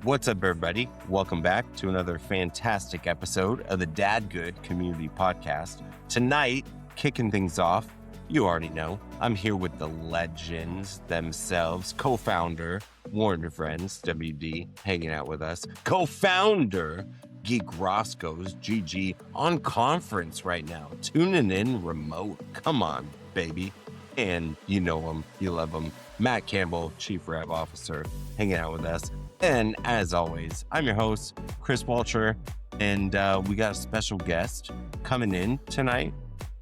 What's up, everybody? Welcome back to another fantastic episode of the Dadgood Community Podcast. Tonight, kicking things off, you already know, I'm here with the legends themselves, co-founder, Warner Friends, WD, hanging out with us, co-founder, Geek Roscoe's, GG, on conference right now, tuning in remote. Come on, baby. And you know him, you love him, Matt Campbell, Chief Rev Officer, hanging out with us. And as always, I'm your host, Chris Walcher, and we got a special guest coming in tonight.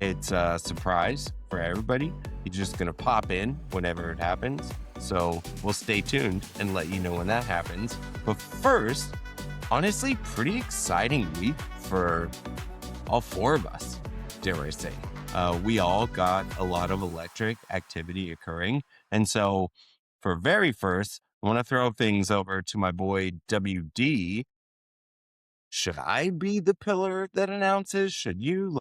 It's a surprise for everybody. He's just going to pop in whenever it happens. So we'll stay tuned and let you know when that happens. But first, honestly, pretty exciting week for all four of us, dare I say. We all got a lot of electric activity occurring. And so for very first, I want to throw things over to my boy, WD. Should I be the pillar that announces? Should you?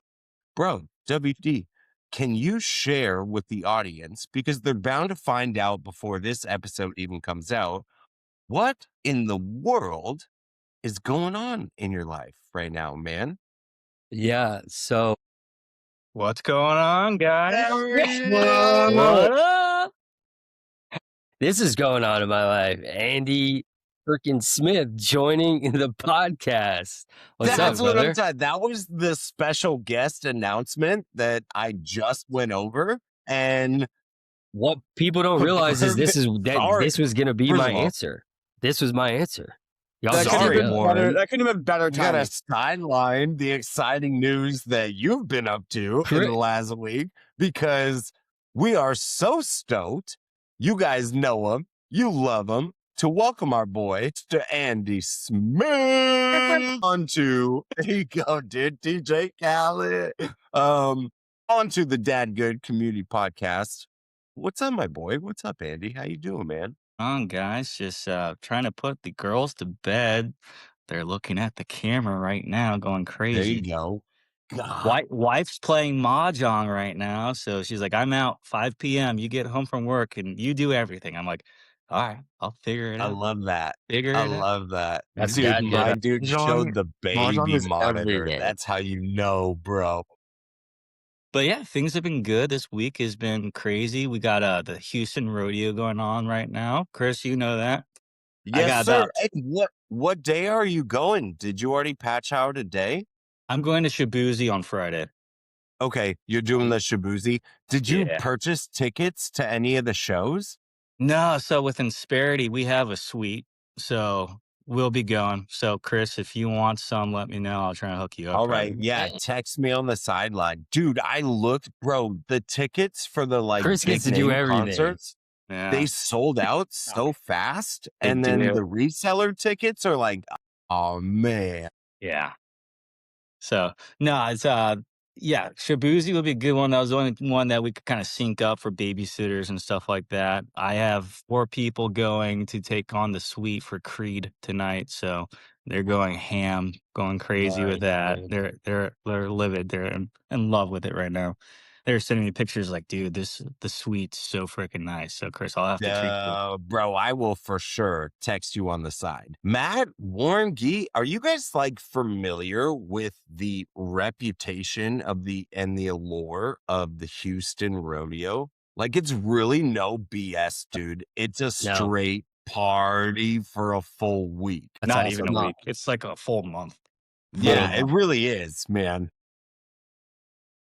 Bro, WD, can you share with the audience, because they're bound to find out before this episode even comes out, what in the world is going on in your life right now, man? Yeah, so What's going on, guys? what up? This is going on in my life. Andy freaking Smith joining the podcast. What's That's up, what brother? I'm saying. That was the special guest announcement that I just went over. And What people don't realize is this was going to be First my of all, answer. This was my answer. Y'all That just could've didn't been know. better. That could have been better you got timing. to sideline the exciting news that you've been up to in the Correct. last week, because we are so stoked. You guys know him. You love him. To welcome our boy, to Andy Smith, onto, there you go, dude, DJ Khaled, onto the Dadgood Community Podcast. What's up, my boy? What's up, Andy? How you doing, man? On, guys, just trying to put the girls to bed. They're looking at the camera right now, going There you crazy. go. God. Wife's playing mahjong right now, so she's like, "I'm out 5 p.m. You get home from work and you do everything." I'm like, "All right, I'll figure it I out." love that. Figure I it out. love that. That's Dude, dad my good. dude showed the Mahjong baby is every monitor. day. That's how you know, bro. But yeah, things have been good. This week has been crazy. We got the Houston Rodeo going on right now. Chris, you know that. I Yes, got sir. about Hey, what day are you going? Did you already patch out a day? I'm going to Shabuzi on Friday. Okay, you're doing the Shabuzi. Did you Yeah. purchase tickets to any of the shows? No, so with Insperity, we have a suite, so we'll be going. So, Chris, if you want some, let me know. I'll try and hook you up. All right, yeah, text me on the sideline. Dude, I looked, bro, the tickets for the Chris big gets to do name everything. concerts, Yeah. they sold out so fast. They And then do. the reseller tickets are like, oh man. Yeah. So, no, it's yeah, Shabuzi would be a good one. That was the only one that we could kind of sync up for babysitters and stuff like that. I have 4 people going to take on the suite for Creed tonight, so they're going ham, going crazy with that. Nice. They're livid. They're in love with it right now. They're sending me pictures like, dude, the suite's so freaking nice. So, Chris, I'll have to treat you. Bro, I will for sure text you on the side. Matt, Warren, Gee, are you guys familiar with the reputation of and the allure of the Houston Rodeo? It's really no BS, dude. It's a No. straight party for a full week. That's Not awesome. even a week. It's like a full month. Yeah, it really is, man.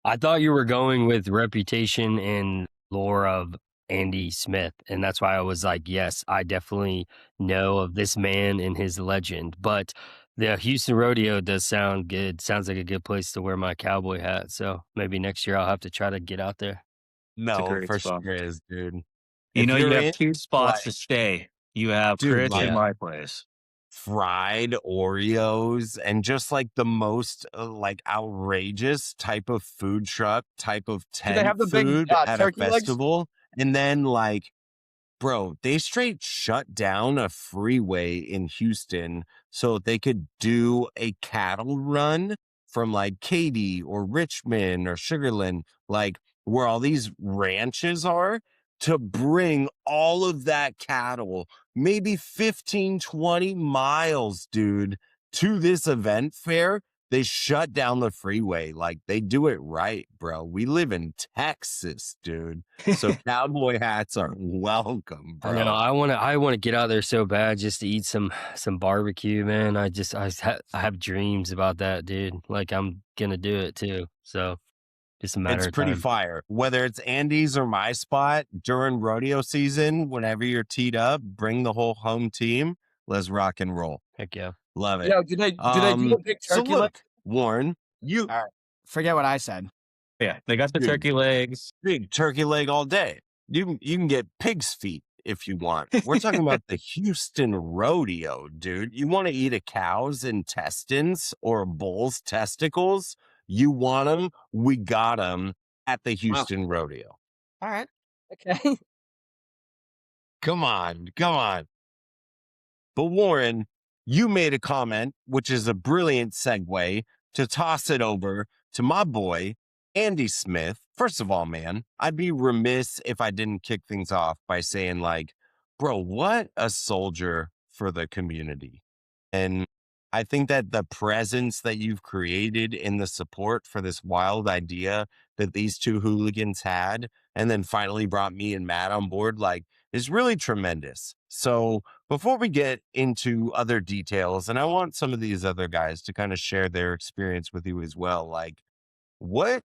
I thought you were going with reputation and lore of Andy Smith. And that's why I was like, yes, I definitely know of this man and his legend. But the Houston Rodeo does sound good. Sounds like a good place to wear my cowboy hat. So maybe next year I'll have to try to get out there. No, great for spot. sure is, dude. You If know, you you're have in, 2 spots to like, stay. You have dude, Chris like, and my place. fried Oreos and just the most outrageous type of food truck, type of they tent have the big, food at a turkey legs? festival. And then bro, they straight shut down a freeway in Houston so they could do a cattle run from Katy or Richmond or Sugarland, where all these ranches are. to bring all of that cattle, maybe 15, 20 miles, dude, to this event fair. They shut down the freeway. Like, they do it right, bro. We live in Texas, dude. So cowboy hats are welcome, I know. bro. I wanna get out there so bad just to eat some barbecue, man. I have dreams about that, dude. Like, I'm gonna do it too. So just a matter It's of pretty time. fire. Whether it's Andy's or my spot during rodeo season, whenever you're teed up, bring the whole home team. Let's rock and roll. Heck yeah. Love it. Yo, do they do a big So turkey leg? look, Warren, you All right. Forget what I said. Yeah, they got the Dude. turkey legs. big turkey leg all day. You can get pig's feet if you want. We're talking about the Houston Rodeo, dude. You want to eat a cow's intestines or a bull's testicles? You want them? We got them at the Houston Rodeo. All right. Okay. Come on, come on. But Warren, you made a comment, which is a brilliant segue to toss it over to my boy, Andy Smith. First of all, man, I'd be remiss if I didn't kick things off by saying, like, bro, what a soldier for the community. And I think that the presence that you've created in the support for this wild idea that these two hooligans had, and then finally brought me and Matt on board, like, is really tremendous. So before we get into other details, and I want some of these other guys to kind of share their experience with you as well, like, what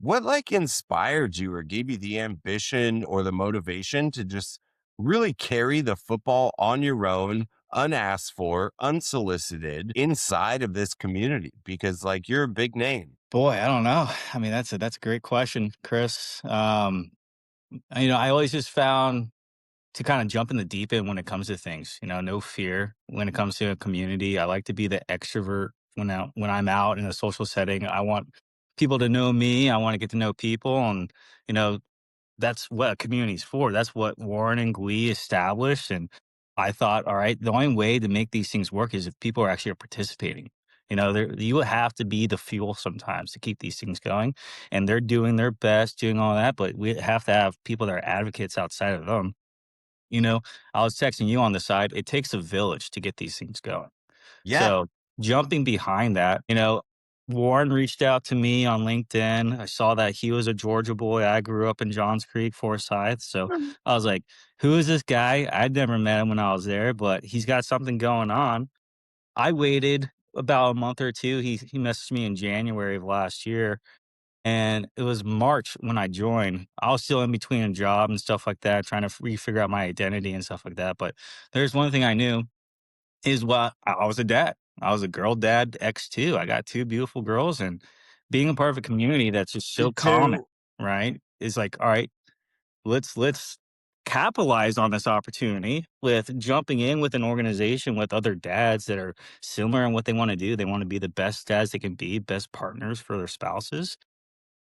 like inspired you or gave you the ambition or the motivation to just really carry the football on your own, unasked for, unsolicited inside of this community? Because, like, you're a big name. Boy, I don't know. I mean, that's a great question, Chris. I always just found to kind of jump in the deep end when it comes to things. No fear when it comes to a community. I like to be the extrovert when I'm out in a social setting. I want people to know me. I want to get to know people, and you know that's what a community's for. That's what Warren and Glee established. And I thought, all right, the only way to make these things work is if people are actually participating. You have to be the fuel sometimes to keep these things going. And they're doing their best, doing all that, but we have to have people that are advocates outside of them. I was texting you on the side. It takes a village to get these things going. Yeah. So jumping behind that, Warren reached out to me on LinkedIn. I saw that he was a Georgia boy. I grew up in Johns Creek, Forsyth. So I was like, who is this guy? I'd never met him when I was there, but he's got something going on. I waited about a month or two. He messaged me in January of last year. And it was March when I joined. I was still in between a job and stuff like that, trying to figure out my identity and stuff like that. But there's one thing I knew is what I was a dad. I was a girl dad X2. I got two beautiful girls, and being a part of a community that's just so Me common, too. right? Is like, all right, let's capitalize on this opportunity with jumping in with an organization with other dads that are similar in what they want to do. They want to be the best dads they can be, best partners for their spouses,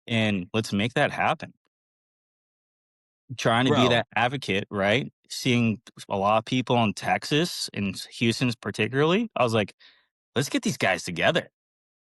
and let's make that happen. Trying to be Bro, that advocate, right? Seeing a lot of people in Texas and Houston particularly, I was like, let's get these guys together.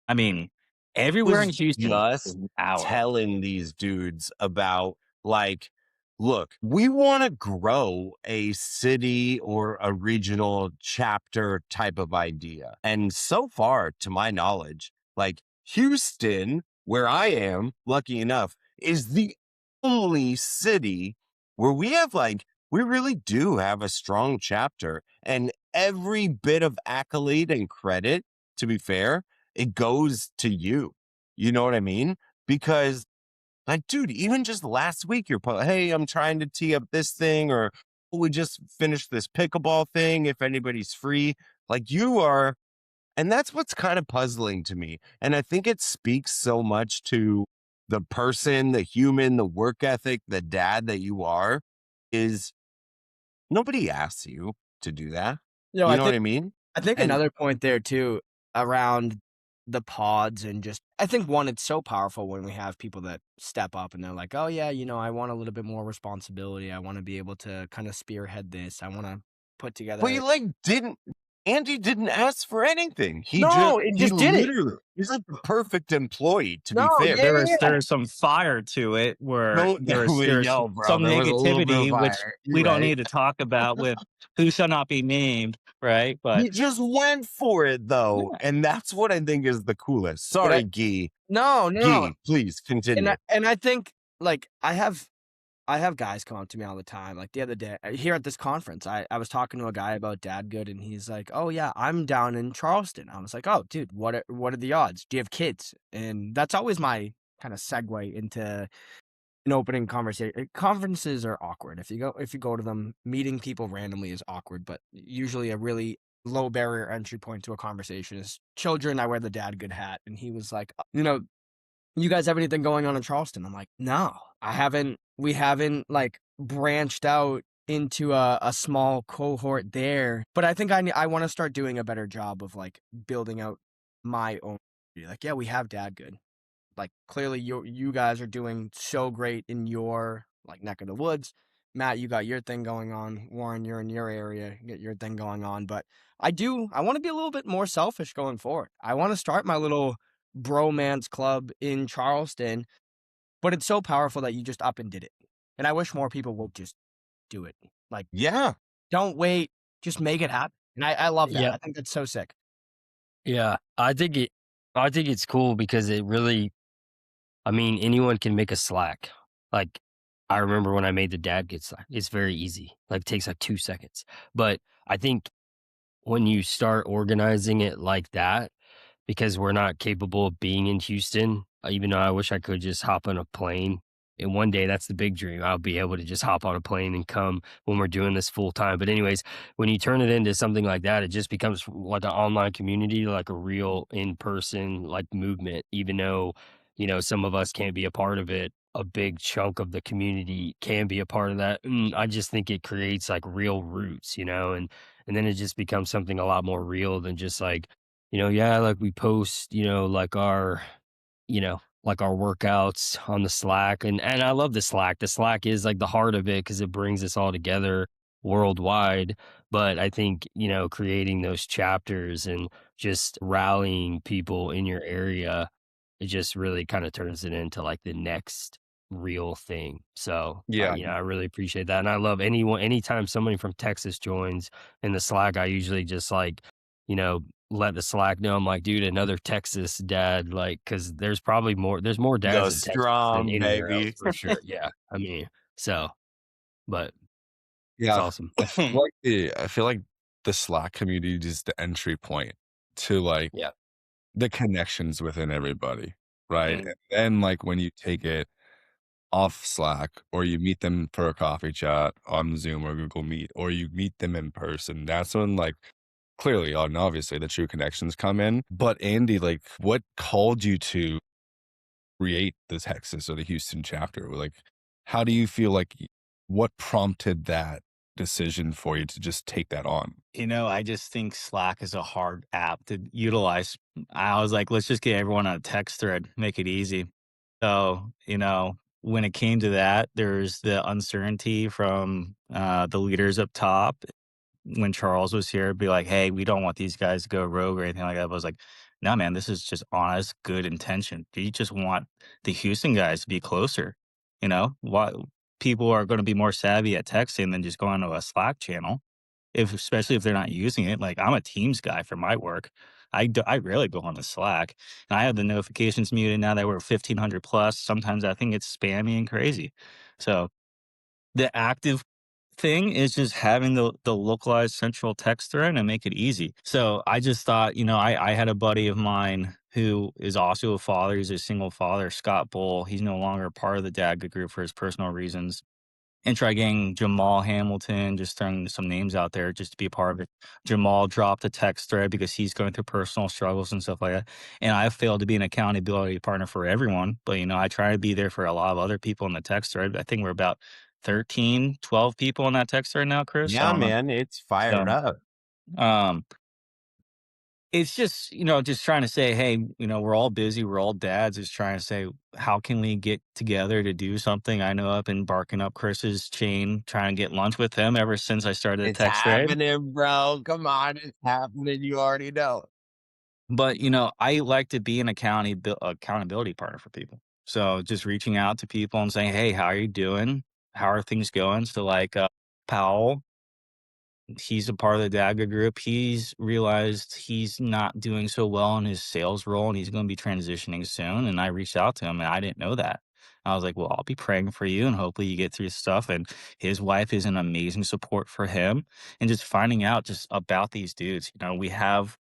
I mean, everywhere in was Houston is just an hour. telling these dudes about, like, look, we want to grow a city or a regional chapter type of idea. And so far, to my knowledge, like, Houston, where I am, lucky enough, is the only city where we really do have a strong chapter, and every bit of accolade and credit, to be fair, it goes to you. You know what I mean? Because, like, dude, even just last week, hey, I'm trying to tee up this thing, or we just finished this pickleball thing. If anybody's free, like, you are. And that's what's kind of puzzling to me. And I think it speaks so much to the person, the human, the work ethic, the dad that you are, is nobody asks you to do that. Yo, You I know what think I mean? I think And another point there too around the pods and just I think one, it's so powerful when we have people that step up and they're like, oh yeah, I want a little bit more responsibility. I want to be able to kind of spearhead this. I want to put but together. you, like, didn't Andy didn't ask for anything. He No, it he just did it. literally, he's like the perfect employee, to be No, fair. yeah. There's some fire to it where Don't there's yell, bro. some There was a little bit of negativity, which fire. we You're don't right. need to talk about with who shall not be named, right? But He just went for it, though. Yeah. And that's what I think is the coolest. Sorry, Guy. No. Guy, please continue. And I think, like, I have guys come up to me all the time. Like the other day here at this conference, I was talking to a guy about Dadgood, and he's like, "Oh yeah, I'm down in Charleston." I was like, "Oh, dude, what are the odds? Do you have kids?" And that's always my kind of segue into an opening conversation. Conferences are awkward. If you go to them, meeting people randomly is awkward, but usually a really low barrier entry point to a conversation is children. I wear the Dadgood hat, and he was like, "You guys have anything going on in Charleston?" I'm like, "No, I haven't. We haven't like branched out into a small cohort there. But I think I want to start doing a better job of like building out my own. Like, yeah, we have Dadgood. Like, clearly you guys are doing so great in your like neck of the woods. Matt, you got your thing going on. Warren, you're in your area, you get your thing going on. But I want to be a little bit more selfish going forward. I want to start my little bromance club in Charleston, but it's so powerful that you just up and did it. And I wish more people would just do it. Like, Yeah. don't wait, just make it happen. And I love that. Yeah. I think that's so sick. Yeah, I think it's cool because it really, I mean, anyone can make a Slack. Like, I remember when I made the Dadgood Slack, it's very easy. Like, it takes like 2 seconds. But I think when you start organizing it like that, because we're not capable of being in Houston, even though I wish I could just hop on a plane. And one day, that's the big dream. I'll be able to just hop on a plane and come when we're doing this full time. But anyways, when you turn it into something like that, it just becomes like an online community, like a real in-person like movement, even though, some of us can't be a part of it. A big chunk of the community can be a part of that. And I just think it creates like real roots, and then it just becomes something a lot more real than just like, like we post, like our workouts on the Slack. And I love the Slack. The Slack is like the heart of it because it brings us all together worldwide. But I think, creating those chapters and just rallying people in your area, it just really kind of turns it into like the next real thing. So Yeah. I really appreciate that. And I love anytime somebody from Texas joins in the Slack, I usually just like, let the Slack know. I'm like, dude, another Texas dad, like, because there's more dads Go in Texas strong, than anywhere baby. else for sure. Yeah, I mean, but it's Yeah. awesome. I feel like the Slack community is the entry point to like Yeah. the connections within everybody, right? Mhm. And then like when you take it off Slack or you meet them for a coffee chat on Zoom or Google Meet or you meet them in person, that's when like clearly and obviously the true connections come in. But Andy, like what called you to create the Texas or the Houston chapter? Like how do you feel like what prompted that decision for you to just take that on? I just think Slack is a hard app to utilize. I was like, let's just get everyone on a text thread, make it easy. So, when it came to that, there's the uncertainty from the leaders up top. When Charles was here, be like, hey, we don't want these guys to go rogue or anything like that. I was like, no, man, this is just honest, good intention. You just want the Houston guys to be closer. What people are going to be more savvy at texting than just going to a Slack channel, especially if they're not using it. Like, I'm a Teams guy for my work. I rarely go on the Slack, and I have the notifications muted now that we're 1,500 plus. Sometimes I think it's spammy and crazy. So the active thing is just having the localized central text thread and make it easy. So I just thought, I had a buddy of mine who is also a father. He's a single father, Scott Bull. He's no longer part of the Dadgood group for his personal reasons. And try getting Jamal Hamilton, just throwing some names out there just to be a part of it. Jamal dropped a text thread because he's going through personal struggles and stuff like that. And I failed to be an accountability partner for everyone. But, I try to be there for a lot of other people in the text thread. I think we're about 13, 12 people in that text thread now, Chris. Yeah, man, it's fired up. Um, It's just, just trying to say, hey, we're all busy, we're all dads. Just trying to say, how can we get together to do something? I know I've been barking up Chris's chain, trying to get lunch with him ever since I started a It's text thread. happening, bro. Come on, it's happening. You already know. But, I like to be an accountability partner for people. So just reaching out to people and saying, hey, how are you doing? How are things going? So like Powell, he's a part of the Dadgood group. He's realized he's not doing so well in his sales role and he's going to be transitioning soon. And I reached out to him and I didn't know that. I was like, well, I'll be praying for you and hopefully you get through stuff. And his wife is an amazing support for him. And just finding out just about these dudes. We have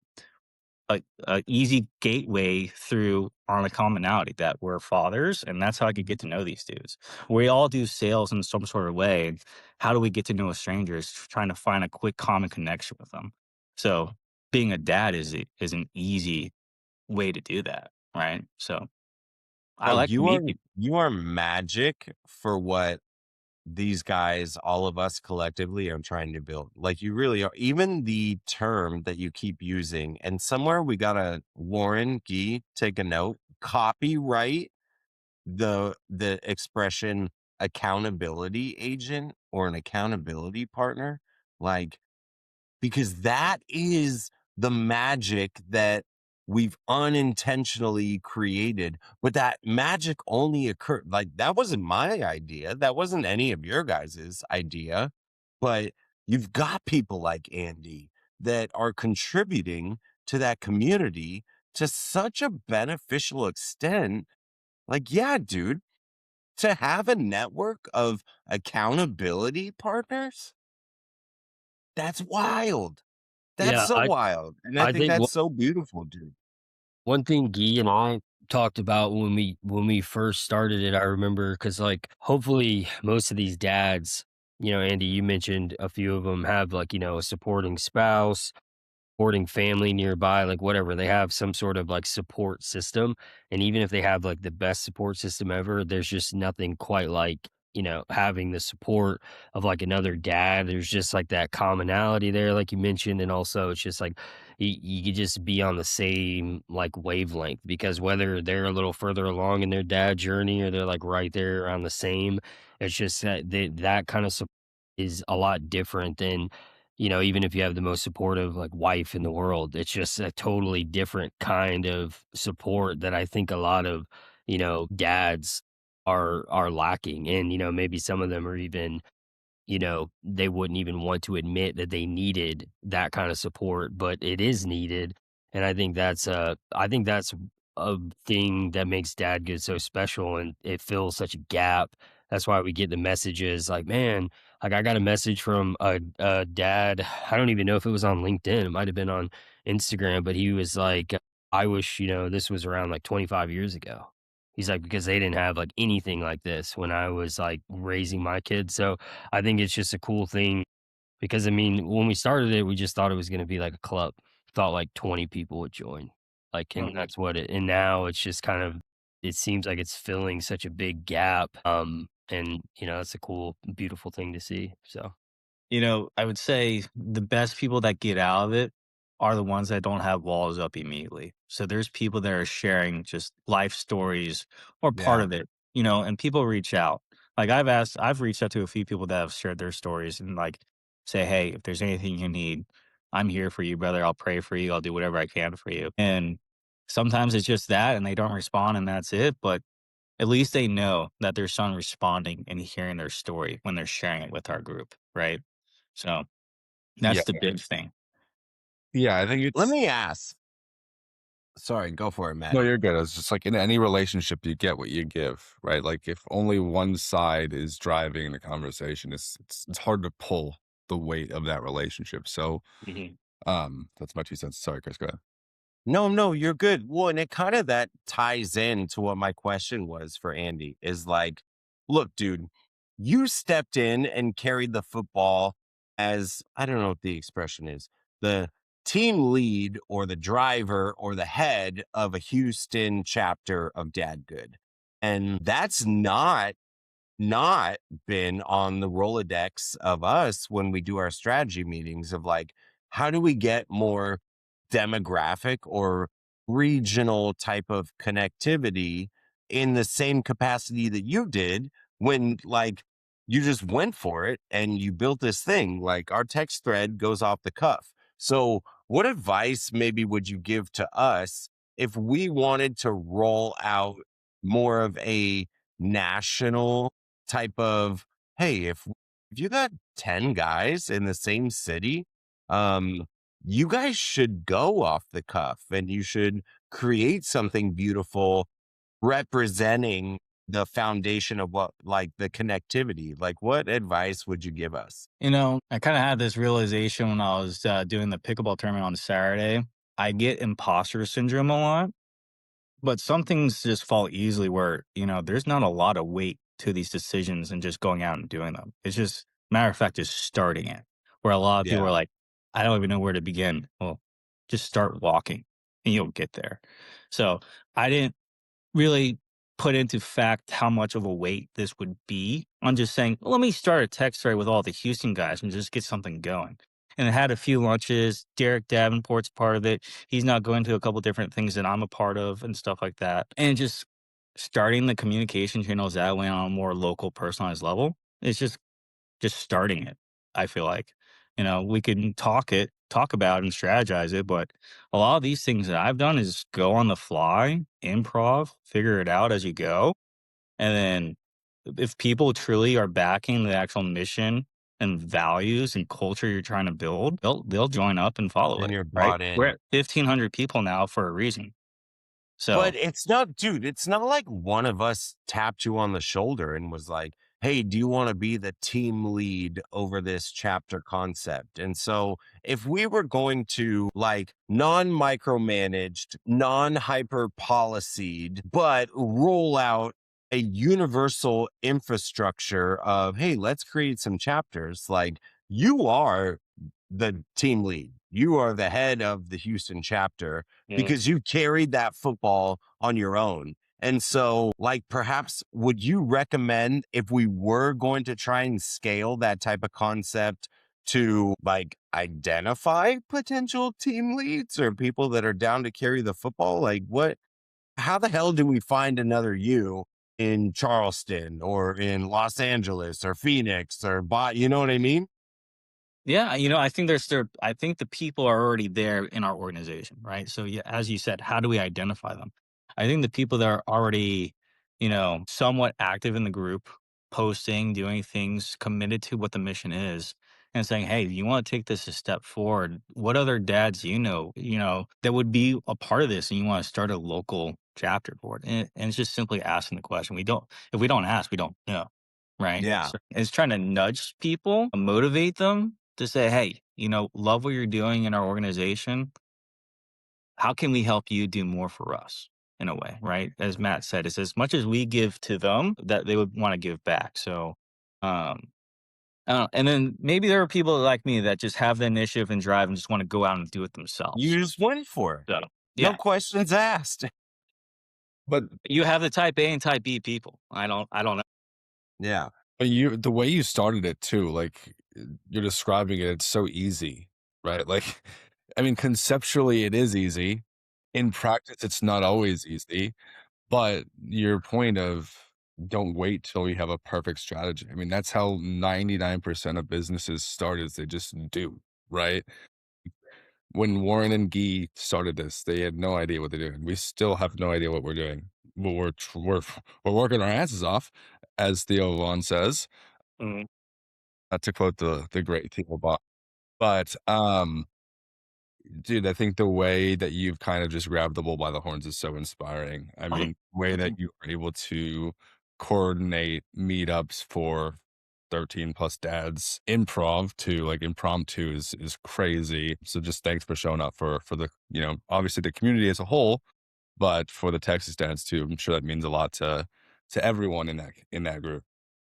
a easy gateway through on a commonality that we're fathers, and that's how I could get to know these dudes. We all do sales in some sort of way. And how do we get to know a stranger? Is trying to find a quick common connection with them. So being a dad is an easy way to do that, right? So I Bro, like to meet people. you are magic for what these guys, all of us collectively, are trying to build. Like, you really are. Even the term that you keep using, and somewhere we gotta, Warren Gee, take a note, copyright the expression accountability agent or an accountability partner. Like, because that is the magic that we've unintentionally created. But that magic only occurred, like, that wasn't my idea. That wasn't any of your guys' idea. But you've got people like Andy that are contributing to that community to such a beneficial extent. Like, yeah, dude, to have a network of accountability partners, that's wild. That's Yeah, so wild, and I I think think that's so beautiful, dude. one thing Guy and I talked about when we first started it, I remember because like hopefully most of these dads, Andy, you mentioned a few of them have like a supporting spouse, supporting family nearby, like whatever. They have some sort of like support system. And even if they have like the best support system ever, there's just nothing quite like, having the support of like another dad. There's just like that commonality there, like you mentioned. And also it's just like you could just be on the same like wavelength because whether they're a little further along in their dad journey or they're like right there around the same, it's just that kind of support is a lot different than even if you have the most supportive like wife in the world, it's just a totally different kind of support that I think a lot of, dads are lacking. And, maybe some of them are even they wouldn't even want to admit that they needed that kind of support, but it is needed. And I think that's a thing that makes Dadgood so special and it fills such a gap. That's why we get the messages like, man, like I got a message from a dad. I don't even know if it was on LinkedIn. It might have been on Instagram, but he was like, I wish, this was around like 25 years ago. He's like, because they didn't have like anything like this when I was like raising my kids. So I think it's just a cool thing because I mean, when we started it, we just thought it was going to be like a club. Thought like 20 people would join. Like, and that's what and now it's just kind of, it seems like it's filling such a big gap. And it's a cool, beautiful thing to see. So, I would say the best people that get out of it are the ones that don't have walls up immediately. So there's people that are sharing just life stories or part Yeah. of it, and people reach out. Like I've reached out to a few people that have shared their stories and like say, hey, if there's anything you need, I'm here for you, brother. I'll pray for you. I'll do whatever I can for you. And sometimes it's just that and they don't respond and that's it. But at least they know that there's someone responding and hearing their story when they're sharing it with our group, right? So Yeah. that's the big thing. Yeah, I think Let it's me ask. Sorry, go for it, Matt. no, you're good. It's just like in any relationship, you get what you give, right? Like if only one side is driving the conversation, it's hard to pull the weight of that relationship. So, Mhm. that's my 2 cents. Sorry, Chris, go ahead. No, you're good. Well, and it kind of that ties in to what my question was for Andy is like, look, dude, you stepped in and carried the football as, I don't know what the expression is, the team lead or the driver or the head of a Houston chapter of Dadgood. And that's not been on the Rolodex of us when we do our strategy meetings of like, how do we get more demographic or regional type of connectivity in the same capacity that you did when like you just went for it and you built this thing. Like our text thread goes off the cuff. So what advice maybe would you give to us if we wanted to roll out more of a national type of, hey, if you got 10 guys in the same city, you guys should go off the cuff and you should create something beautiful representing the foundation of what, like the connectivity. Like, what advice would you give us? You know, I kind of had this realization when I was doing the pickleball tournament on Saturday. I get imposter syndrome a lot, but some things just fall easily where, you know, there's not a lot of weight to these decisions and just going out and doing them. It's just, matter of fact, just starting it. Where a lot of people Yeah. are like, I don't even know where to begin. Well, just start walking and you'll get there. So I didn't really put into fact how much of a weight this would be on just saying, well, let me start a text thread with all the Houston guys and just get something going. And I had a few lunches. Derek Davenport's part of it. He's now going to a couple different things that I'm a part of and stuff like that. And just starting the communication channels that way on a more local, personalized level. It's just starting it. I feel like, you know, we can talk about and strategize it, but a lot of these things that I've done is go on the fly, improv, figure it out as you go. And then if people truly are backing the actual mission and values and culture you're trying to build, they'll join up and follow And it. you're Right? bought in. We're at 1,500 people now for a reason. So, But it's not, dude, it's not like one of us tapped you on the shoulder and was like, hey, do you want to be the team lead over this chapter concept? And so if we were going to like non-micromanaged, non-hyper policed, but roll out a universal infrastructure of, hey, let's create some chapters, like you are the team lead. You are the head of the Houston chapter because you carried that football on your own. And so, like, perhaps would you recommend if we were going to try and scale that type of concept to like identify potential team leads or people that are down to carry the football? Like, how the hell do we find another you in Charleston or in Los Angeles or Phoenix or, you know what I mean? yeah, you know, I think I think the people are already there in our organization, right? So, yeah, as you said, how do we identify them? I think the people that are already, you know, somewhat active in the group, posting, doing things, committed to what the mission is, and saying, "Hey, you want to take this a step forward? What other dads you know, that would be a part of this, and you want to start a local chapter for it?" And it's just simply asking the question. If we don't ask, we don't know, right? Yeah. So it's trying to nudge people, motivate them to say, hey, you know, love what you're doing in our organization. How can we help you do more for us in a way, right? As Matt said, it's as much as we give to them that they would want to give back. So, I don't know. And then maybe there are people like me that just have the initiative and drive and just want to go out and do it themselves. You just went for it. So, No yeah, questions asked. But you have the type A and type B people. I don't know. Yeah. But the way you started it too, like you're describing it, it's so easy, right? Like, I mean, conceptually it is easy. In practice, it's not always easy. But your point of don't wait till you have a perfect strategy. I mean, that's how 99% of businesses start is they just do, right? When Warren and Guy started this, they had no idea what they're doing. We still have no idea what we're doing. But we're working our asses off, as Theo Vaughn says. Mhm. Not to quote the great Theo Vaughn. But dude, I think the way that you've kind of just grabbed the bull by the horns is so inspiring. I mean, the way that you were able to coordinate meetups for 13 plus dads, improv to like impromptu is crazy. So just thanks for showing up for the, you know, obviously the community as a whole, but for the Texas dads too. I'm sure that means a lot to everyone in that group.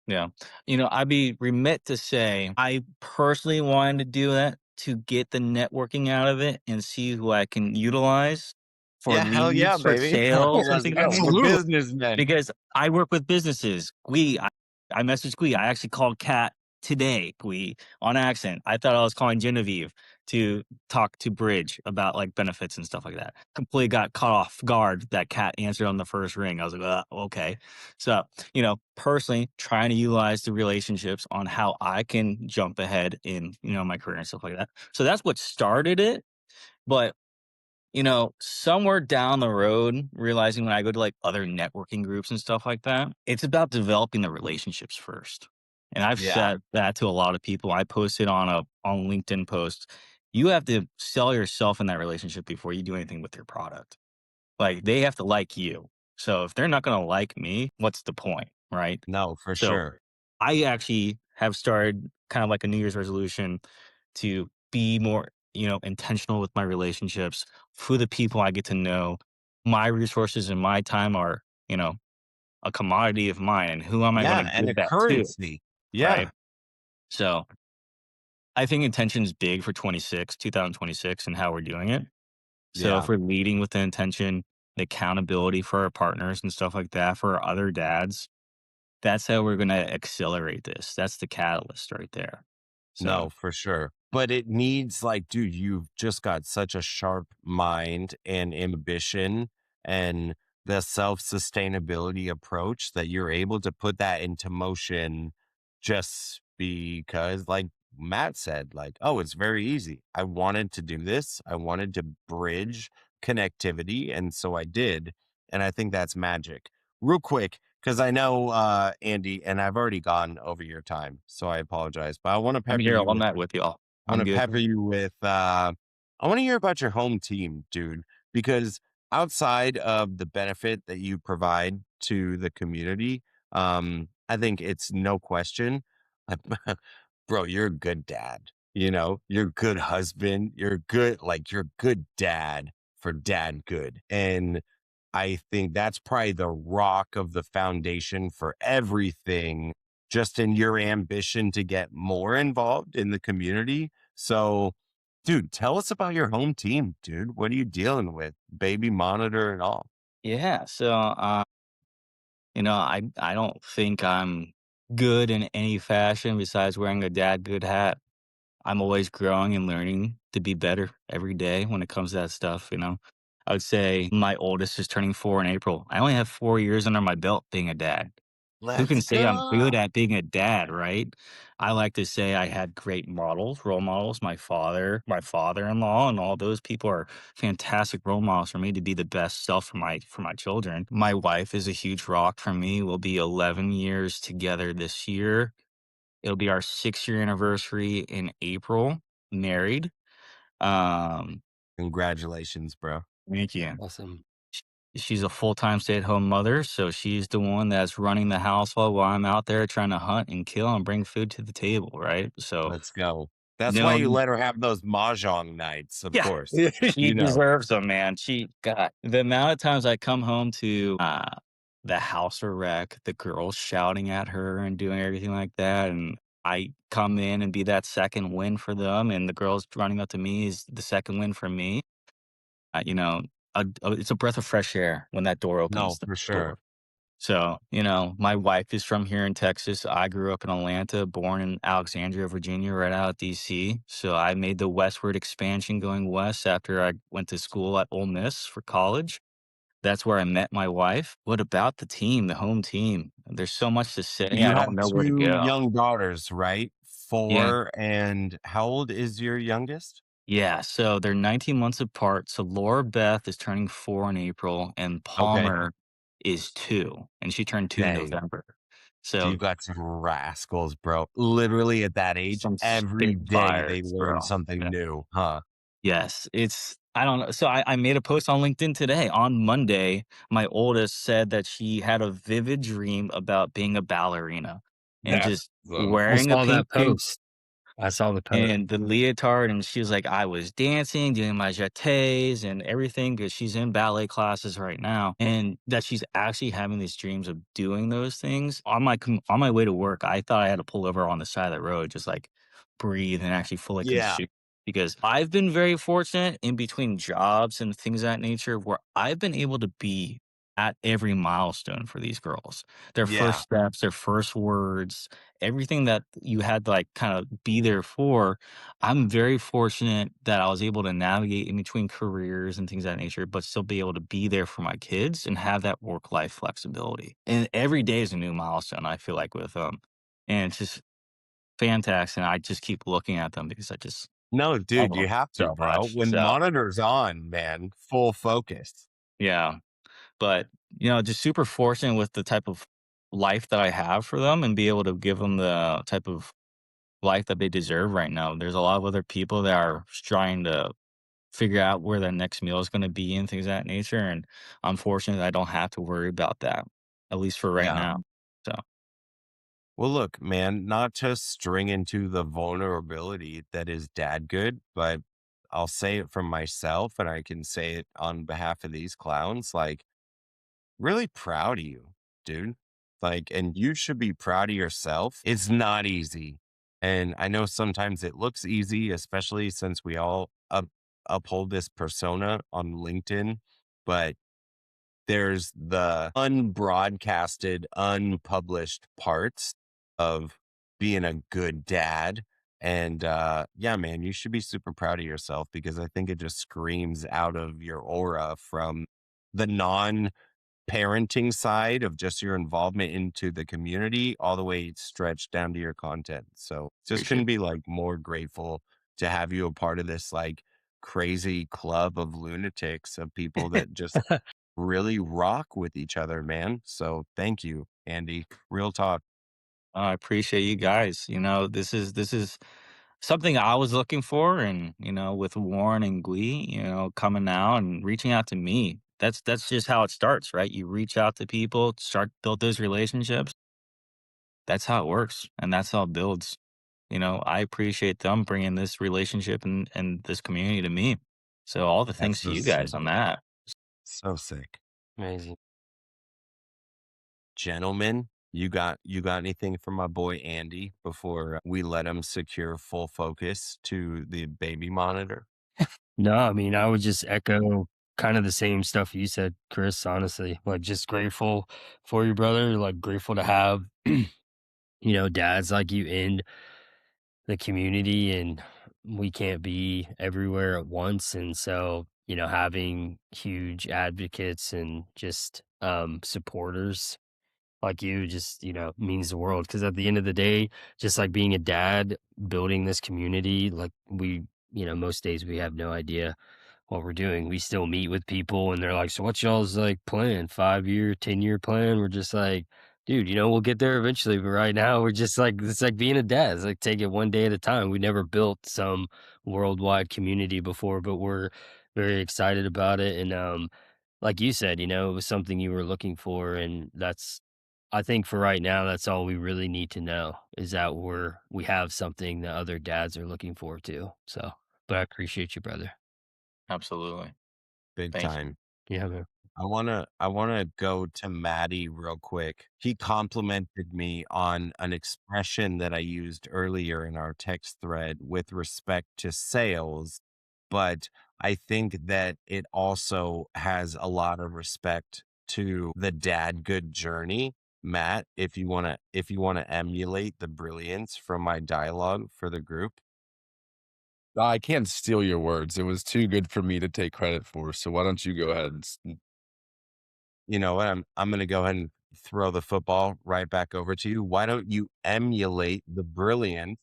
Yeah. You know, I'd be remit to say I personally wanted to do that to get the networking out of it and see who I can utilize for Yeah, hell yeah, leads, for baby. sales, and Let's things go. like We're that. businessmen. Because I work with businesses. I messaged Gui. I actually called Kat today, on accident, I thought I was calling Genevieve to talk to Bridge about like benefits and stuff like that. Completely got caught off guard. That cat answered on the first ring. I was like, okay. So, personally trying to utilize the relationships on how I can jump ahead in, my career and stuff like that. So that's what started it. But somewhere down the road, realizing when I go to like other networking groups and stuff like that, it's about developing the relationships first. And I've said that to a lot of people. I posted on LinkedIn post. You have to sell yourself in that relationship before you do anything with your product. Like they have to like you. So if they're not going to like me, what's the point? Right. No, for So sure. I actually have started kind of like a New Year's resolution to be more, intentional with my relationships, who the people I get to know. My resources and my time are, a commodity of mine, and who am I going Yeah, to and a give that to? currency. Right. Yeah. So I think intention is big for 2026 and how we're doing it. So if Yeah. we're leading with the intention, the accountability for our partners and stuff like that, for our other dads, that's how we're going to accelerate this. That's the catalyst right there. So No, for sure. But it needs like, dude, you've just got such a sharp mind and ambition and the self-sustainability approach that you're able to put that into motion just because, like Matt said, like, oh, it's very easy. I wanted to do this. I wanted to bridge connectivity. And so I did. And I think that's magic. Real quick, because I know Andy, and I've already gone over your time, so I apologize. But I want to I'm pepper here you all with night with y'all. I want I'm to good. pepper you with I want to hear about your home team, dude, because outside of the benefit that you provide to the community, I think it's no question. Bro, you're a good dad. You're a good husband. You're a good dad for dad good. And I think that's probably the rock of the foundation for everything, just in your ambition to get more involved in the community. So, dude, tell us about your home team, dude. What are you dealing with? Baby monitor and all. Yeah. So, I don't think I'm good in any fashion besides wearing a dad good hat. I'm always growing and learning to be better every day when it comes to that stuff. I would say my oldest is turning 4 in April. I only have 4 years under my belt being a dad. Who can Let's say I'm good go. at being a dad, right? I like to say I had great models, role models, my father, my father-in-law, and all those people are fantastic role models for me to be the best self for my children. My wife is a huge rock for me. We'll be 11 years together this year. It'll be our 6-year anniversary in April, married. Um, Congratulations, bro. Thank you. Awesome. She's a full-time stay-at-home mother, so she's the one that's running the household while I'm out there trying to hunt and kill and bring food to the table, right? So, Let's go. That's why no, you let her have those mahjong nights, of yeah, course. she deserves them, man. God, the amount of times I come home to the house a wreck, the girls shouting at her and doing everything like that, and I come in and be that second win for them, and the girls running up to me is the second win for me. Uh, you know, it's a breath of fresh air when that door No, opens. The for sure. door. So, my wife is from here in Texas. I grew up in Atlanta, born in Alexandria, Virginia, right out of DC. So I made the westward expansion going west after I went to school at Ole Miss for college. That's where I met my wife. What about the team, the home team? There's so much to say. You I have don't know where to two go. young daughters, right? Yeah. 4 and how old is your youngest? Yeah. So they're 19 months apart. So Laura Beth is turning 4 in April, and Okay. Palmer is 2, and she turned 2 in Dang. November. You So got some rascals, bro. Literally at that age, some every day they spitfires, learn bro. something Yeah. new, huh? Yes, I don't know. So I made a post on LinkedIn today. On Monday, my oldest said that she had a vivid dream about being a ballerina and That's just I wearing a saw pink that tank post. I saw the post. and the leotard. And she was like, I was dancing, doing my jetés and everything because she's in ballet classes right now. And that she's actually having these dreams of doing those things. On my way to work, I thought I had to pull over on the side of the road, just like breathe and actually fully Yeah. consume. Because I've been very fortunate in between jobs and things of that nature where I've been able to be at every milestone for these girls. Their Yeah. first steps, their first words, everything that you had to like kind of be there for. I'm very fortunate that I was able to navigate in between careers and things of that nature, but still be able to be there for my kids and have that work life flexibility. And every day is a new milestone, I feel like, with them. And it's just fantastic. And I just keep looking at them because I just No, love dude, you them have to, so bro. much. When So, monitor's on, man, full focus. yeah. But, just super fortunate with the type of life that I have for them and be able to give them the type of life that they deserve right now. There's a lot of other people that are trying to figure out where their next meal is going to be and things of that nature. And I'm fortunate that I don't have to worry about that, at least for right Yeah. now. So, Well, look, man, not to string into the vulnerability that is Dadgood, but I'll say it from myself and I can say it on behalf of these clowns. Like, really proud of you, dude. Like, and you should be proud of yourself. It's not easy. And I know sometimes it looks easy, especially since we all uphold this persona on LinkedIn, but there's the unbroadcasted, unpublished parts of being a good dad. And yeah, man, you should be super proud of yourself because I think it just screams out of your aura from the non parenting side of just your involvement into the community all the way stretched down to your content. So just appreciate couldn't be like more grateful to have you a part of this like crazy club of lunatics of people that just really rock with each other, man. So thank you, Andy. Real talk. I appreciate you guys. This is something I was looking for, and with Warren and Gui, coming out and reaching out to me. That's just how it starts, right? You reach out to people, start build those relationships. That's how it works, and that's how it builds. I appreciate them bringing this relationship and this community to me. So all the That's thanks to so you sick. guys on that. So sick. Amazing. Gentlemen, you got anything for my boy Andy before we let him secure full focus to the baby monitor? No, I mean, I would just echo kind of the same stuff you said, Chris, honestly. Like, just grateful for your brother, like, grateful to have, dads like you in the community, and we can't be everywhere at once. And so, having huge advocates and just supporters like you just, means the world. Cause at the end of the day, just like being a dad, building this community, like most days we have no idea what we're doing. We still meet with people and they're like, so what's y'all's like plan? 5-year, 10-year plan? We're just like, dude, we'll get there eventually. But right now we're just like, it's like being a dad. It's like take it one day at a time. We never built some worldwide community before, but we're very excited about it. And like you said, it was something you were looking for. And I think for right now, that's all we really need to know is that we have something that other dads are looking for too. So, but I appreciate you, brother. Absolutely. Big Thank you. time. Yeah, man. I wanna go to Maddie real quick. He complimented me on an expression that I used earlier in our text thread with respect to sales, but I think that it also has a lot of respect to the dad good journey. Matt, if you wanna emulate the brilliance from my dialogue for the group. I can't steal your words. It was too good for me to take credit for. So why don't you go ahead and You know what? I'm gonna go ahead and throw the football right back over to you. Why don't you emulate the brilliance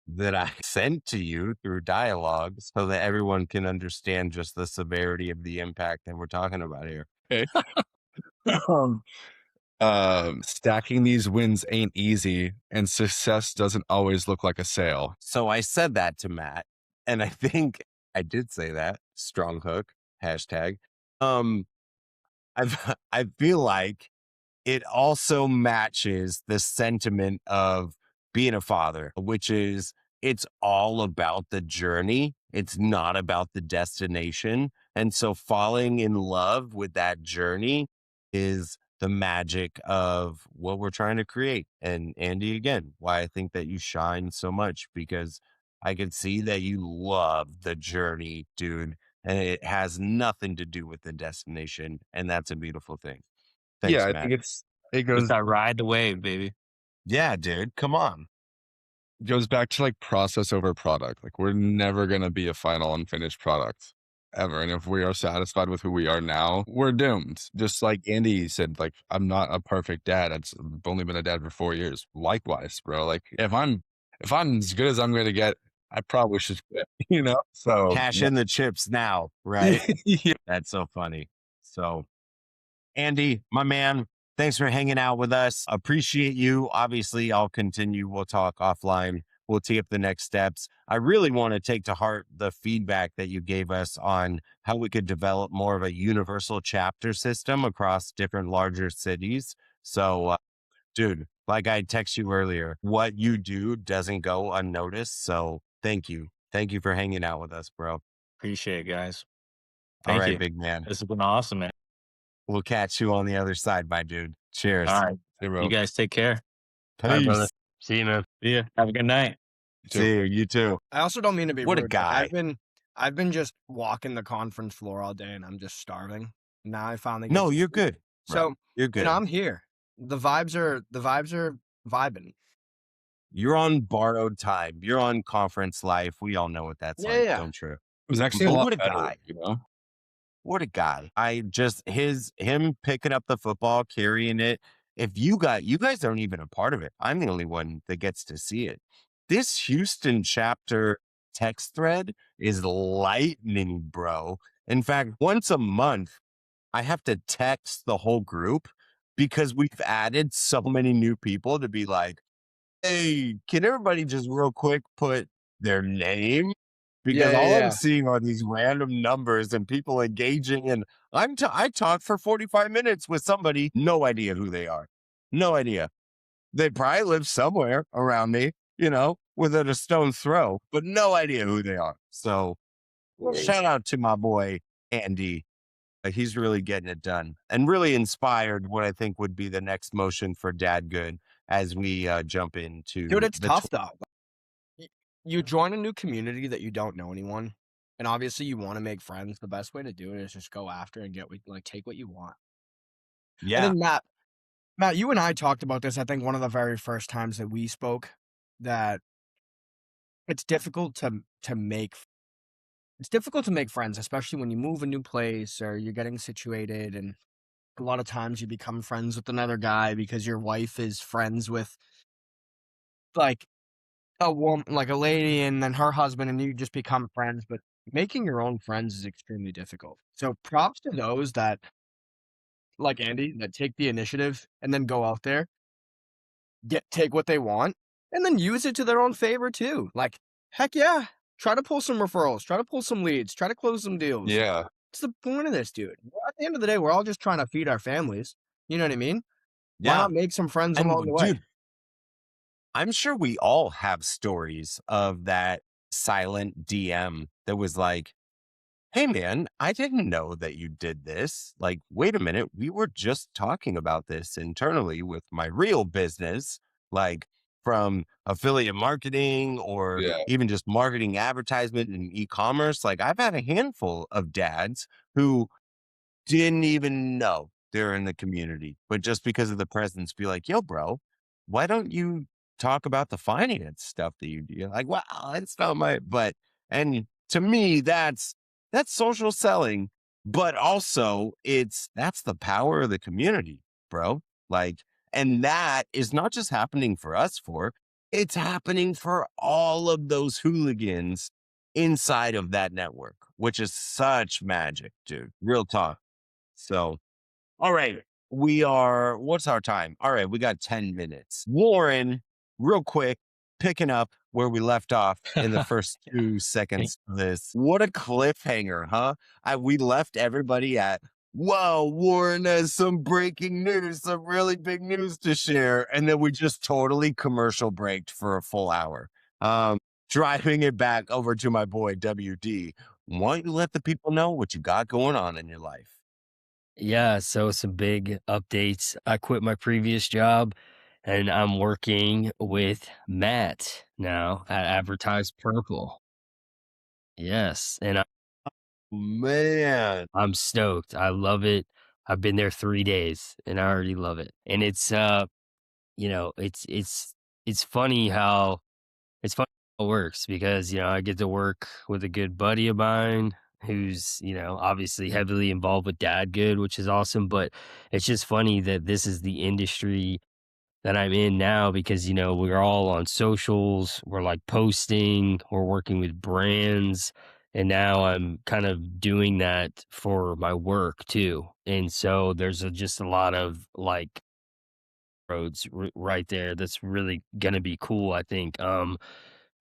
that I sent to you through dialogue so that everyone can understand just the severity of the impact that we're talking about here? okay. um, stacking these wins ain't easy, and success doesn't always look like a sale. So I said that to Matt, and I think I did say that. Strong hook, hashtag. Um, I feel like it also matches the sentiment of being a father, which is it's all about the journey. It's not about the destination. And so falling in love with that journey is the magic of what we're trying to create. And Andy, again, why I think that you shine so much because I can see that you love the journey, dude. and it has nothing to do with the destination. And that's a beautiful thing. Yeah, Thanks, I Matt. think it Just goes that ride the wave, baby. Yeah, dude, come on. back to like process over product. Like we're never gonna be a final unfinished product ever. And if we are satisfied with who we are now, we're doomed. Just like Andy said, like I'm not a perfect dad. I've only been a dad for 4 years. Likewise, bro. Like if I'm as good as I'm gonna get, I probably should quit. So Cash in the chips now, right? yeah. That's so funny. So, Andy, my man, thanks for hanging out with us. Appreciate you. Obviously, I'll continue. We'll talk offline. We'll tee up the next steps. I really want to take to heart the feedback that you gave us on how we could develop more of a universal chapter system across different larger cities. So, dude, like I texted you earlier, what you do doesn't go unnoticed. So thank you. Thank you for hanging out with us, bro. Appreciate it, guys. All Thank right, you. big man. This has been awesome, man. We'll catch you on the other side, my dude. Cheers. All right. Hey, bro. You guys take care. All right, brother. Peace. See you, man. See ya. Have a good night. See you. You too. I also don't mean to be What a rude, but guy. I've been just walking the conference floor all day and I'm just starving. Now I finally get No, to you're eat. good. bro. So, You're good. I'm here. The vibes are vibing. You're on borrowed time. You're on conference life. We all know what that's Yeah, like, yeah. don't you? It was actually But a lot what a better, guy. What a guy. Him picking up the football, carrying it. If you guys aren't even a part of it. I'm the only one that gets to see it. This Houston chapter text thread is lightning, bro. In fact, once a month, I have to text the whole group because we've added so many new people to be like, hey, can everybody just real quick put their name? Because all I'm Yeah. seeing are these random numbers and people engaging. And I talked for 45 minutes with somebody, no idea who they are. No idea. They probably live somewhere around me, within a stone's throw, but no idea who they are. So shout out to my boy, Andy. He's really getting it done and really inspired what I think would be the next motion for Dadgood as we jump into Dude, it's the tough though. You join a new community that you don't know anyone, and obviously you want to make friends. The best way to do it is just go after and take what you want. I Yeah. think Matt, you and I talked about this. I think one of the very first times that we spoke, that it's difficult to make friends, especially when you move a new place or you're getting situated. And a lot of times you become friends with another guy because your wife is friends with like a woman, like a lady, and then her husband, and you just become friends. But making your own friends is extremely difficult. So props to those that, like Andy, that take the initiative and then go out there, take what they want, and then use it to their own favor too. Like, heck yeah, try to pull some referrals, try to pull some leads, try to close some deals. Yeah. What's the point of this, dude? At the end of the day, we're all just trying to feed our families. You know what I mean? Why Yeah. not make some friends And along the way? dude, I'm sure we all have stories of that silent DM that was like, hey man, I didn't know that you did this. Like, wait a minute, we were just talking about this internally with my real business, like from affiliate marketing or Yeah. even just marketing, advertisement, and e-commerce. Like, I've had a handful of dads who didn't even know they're in the community, but just because of the presence, be like, yo, bro, why don't you talk about the finance stuff that you do? You're like, well, it's not and to me, that's social selling, but also that's the power of the community, bro. Like, and that is not just happening for us it's happening for all of those hooligans inside of that network, which is such magic, dude. Real talk. So, all right, what's our time? All right, we got 10 minutes. Warren, real quick, picking up where we left off in the first 2 seconds of this. What a cliffhanger, huh? We left everybody at, whoa, Warren has some breaking news, some really big news to share. And then we just totally commercial braked for a full hour. Driving it back over to my boy, WD. Why don't you let the people know what you got going on in your life? Yeah, so some big updates. I quit my previous job and I'm working with Matt now at Advertise Purple. Yes, and Man. I'm stoked. I love it. I've been there 3 days and I already love it. And it's you know, it's funny how it works because, you know, I get to work with a good buddy of mine who's, you know, obviously heavily involved with Dadgood, which is awesome, but it's just funny that this is the industry that I'm in now because, you know, we're all on socials, we're like posting, we're working with brands, and now I'm kind of doing that for my work too. And so there's just a lot of like roads right there that's really going to be cool, I think.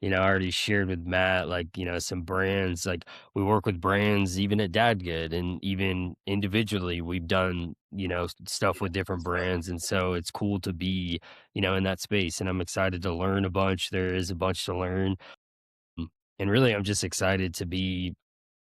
You know, I already shared with Matt, like, you know, some brands, like we work with brands even at Dadgood and even individually we've done, you know, stuff with different brands. And so it's cool to be, you know, in that space. And I'm excited to learn a bunch. There is a bunch to learn. And really, I'm just excited to be,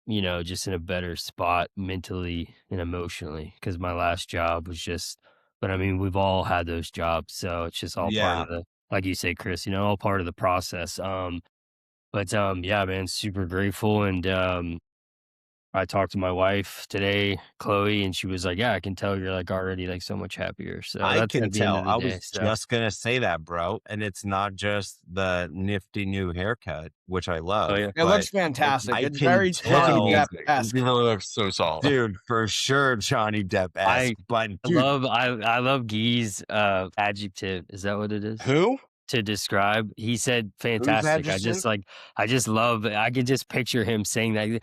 you know, just in a better spot mentally and emotionally because my last job was just, but I mean, we've all had those jobs. So it's just all part Yeah. of the, like you say, Chris, you know, all part of the process. Yeah, man, super grateful. And I talked to my wife today, Chloe, and she was like, "Yeah, I can tell you're like already like so much happier." So I that's can at the end tell. of the I day. was So just gonna say that, bro. And it's not just the nifty new haircut, which I love, yeah. It but looks fantastic. I It's can very Look Johnny tell, amazing. Depp-esque. You really look so solid. dude, for sure, Johnny Depp-esque. But dude, I love Guy's adjective. Is that what it is? who? To describe, he said Who's fantastic. adjective? I just love it. I can just picture him saying that.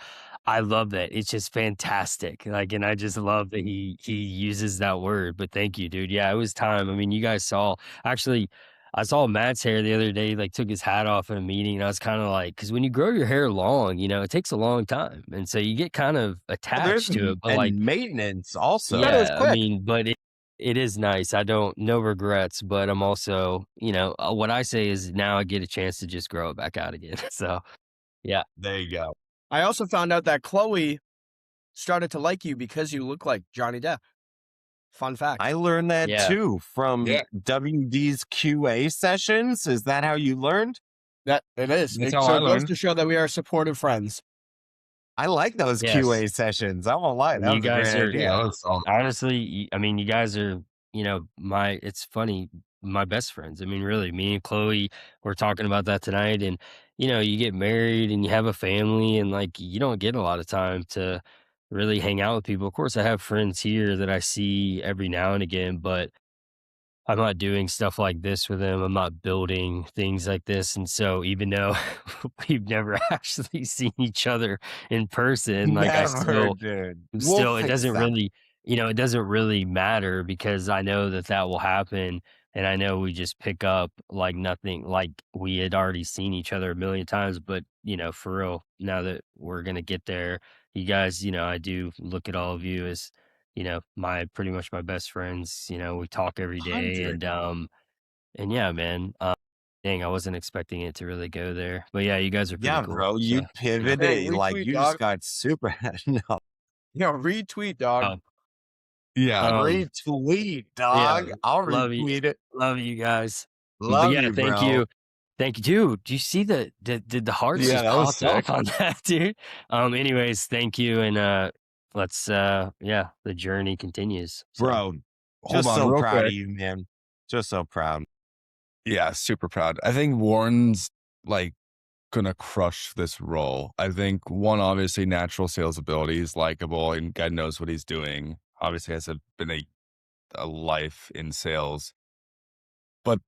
I love that. It's just fantastic. Like, and I just love that he uses that word. But thank you, dude. Yeah, it was time. I mean, you guys saw actually. I saw Matt's hair the other day. Like, took his hat off in a meeting, and I was kind of like, because when you grow your hair long, you know, it takes a long time, and so you get kind of Well, there's attached to it. But like, and maintenance also. Thought it was yeah, I quick. mean, but it is nice. I don't no regrets, but I'm also, you know, what I say is now I get a chance to just grow it back out again. So, yeah. There you go. I also found out that Chloe started to like you because you look like Johnny Depp. Fun fact. I learned that Yeah. too from Yeah. WD's QA sessions. Is that how you learned? That it is. That's It how I so it goes learned. to show that we are supportive friends. I like those Yes. QA sessions. I won't lie. That You was a guys great are idea. Yeah, that's solid. honestly, I mean, you guys are, you know, it's funny, my best friends. I mean, really, me and Chloe, we're talking about that tonight. And, you know, you get married and you have a family and like you don't get a lot of time to really hang out with people. Of course, I have friends here that I see every now and again, but I'm not doing stuff like this with them. I'm not building things like this. And so even though we've never actually seen each other in person, like Never, dude. still, it fix doesn't that. really, you know, it doesn't really matter because I know that that will happen. And I know we just pick up like nothing, like we had already seen each other a million times. But, you know, for real, now that we're going to get there, you guys, you know, I do look at all of you as, you know, pretty much my best friends. You know, we talk every day 100. and yeah, man. Dang, I wasn't expecting it to really go there. But yeah, you guys are pretty Yeah, cool. bro. You So, pivoted. Hey, Like retweet, you dog. just got super. No, Yeah, retweet, dog. uh, Yeah. retweet, dog. I'll love you. retweet it. Love you guys. But Love yeah, you, thank bro. you. Thank you, dude. Do you see did the hearts Yeah, just that was pop up sick. on that, dude? Anyways, thank you. And let's yeah, the journey continues. So Bro, Hold just on so real proud of quick. you, man. Just so proud. Yeah, super proud. I think Warren's like gonna crush this role. I think one, obviously, natural sales ability. He's likable and God knows what he's doing. Obviously, has been a life in sales, but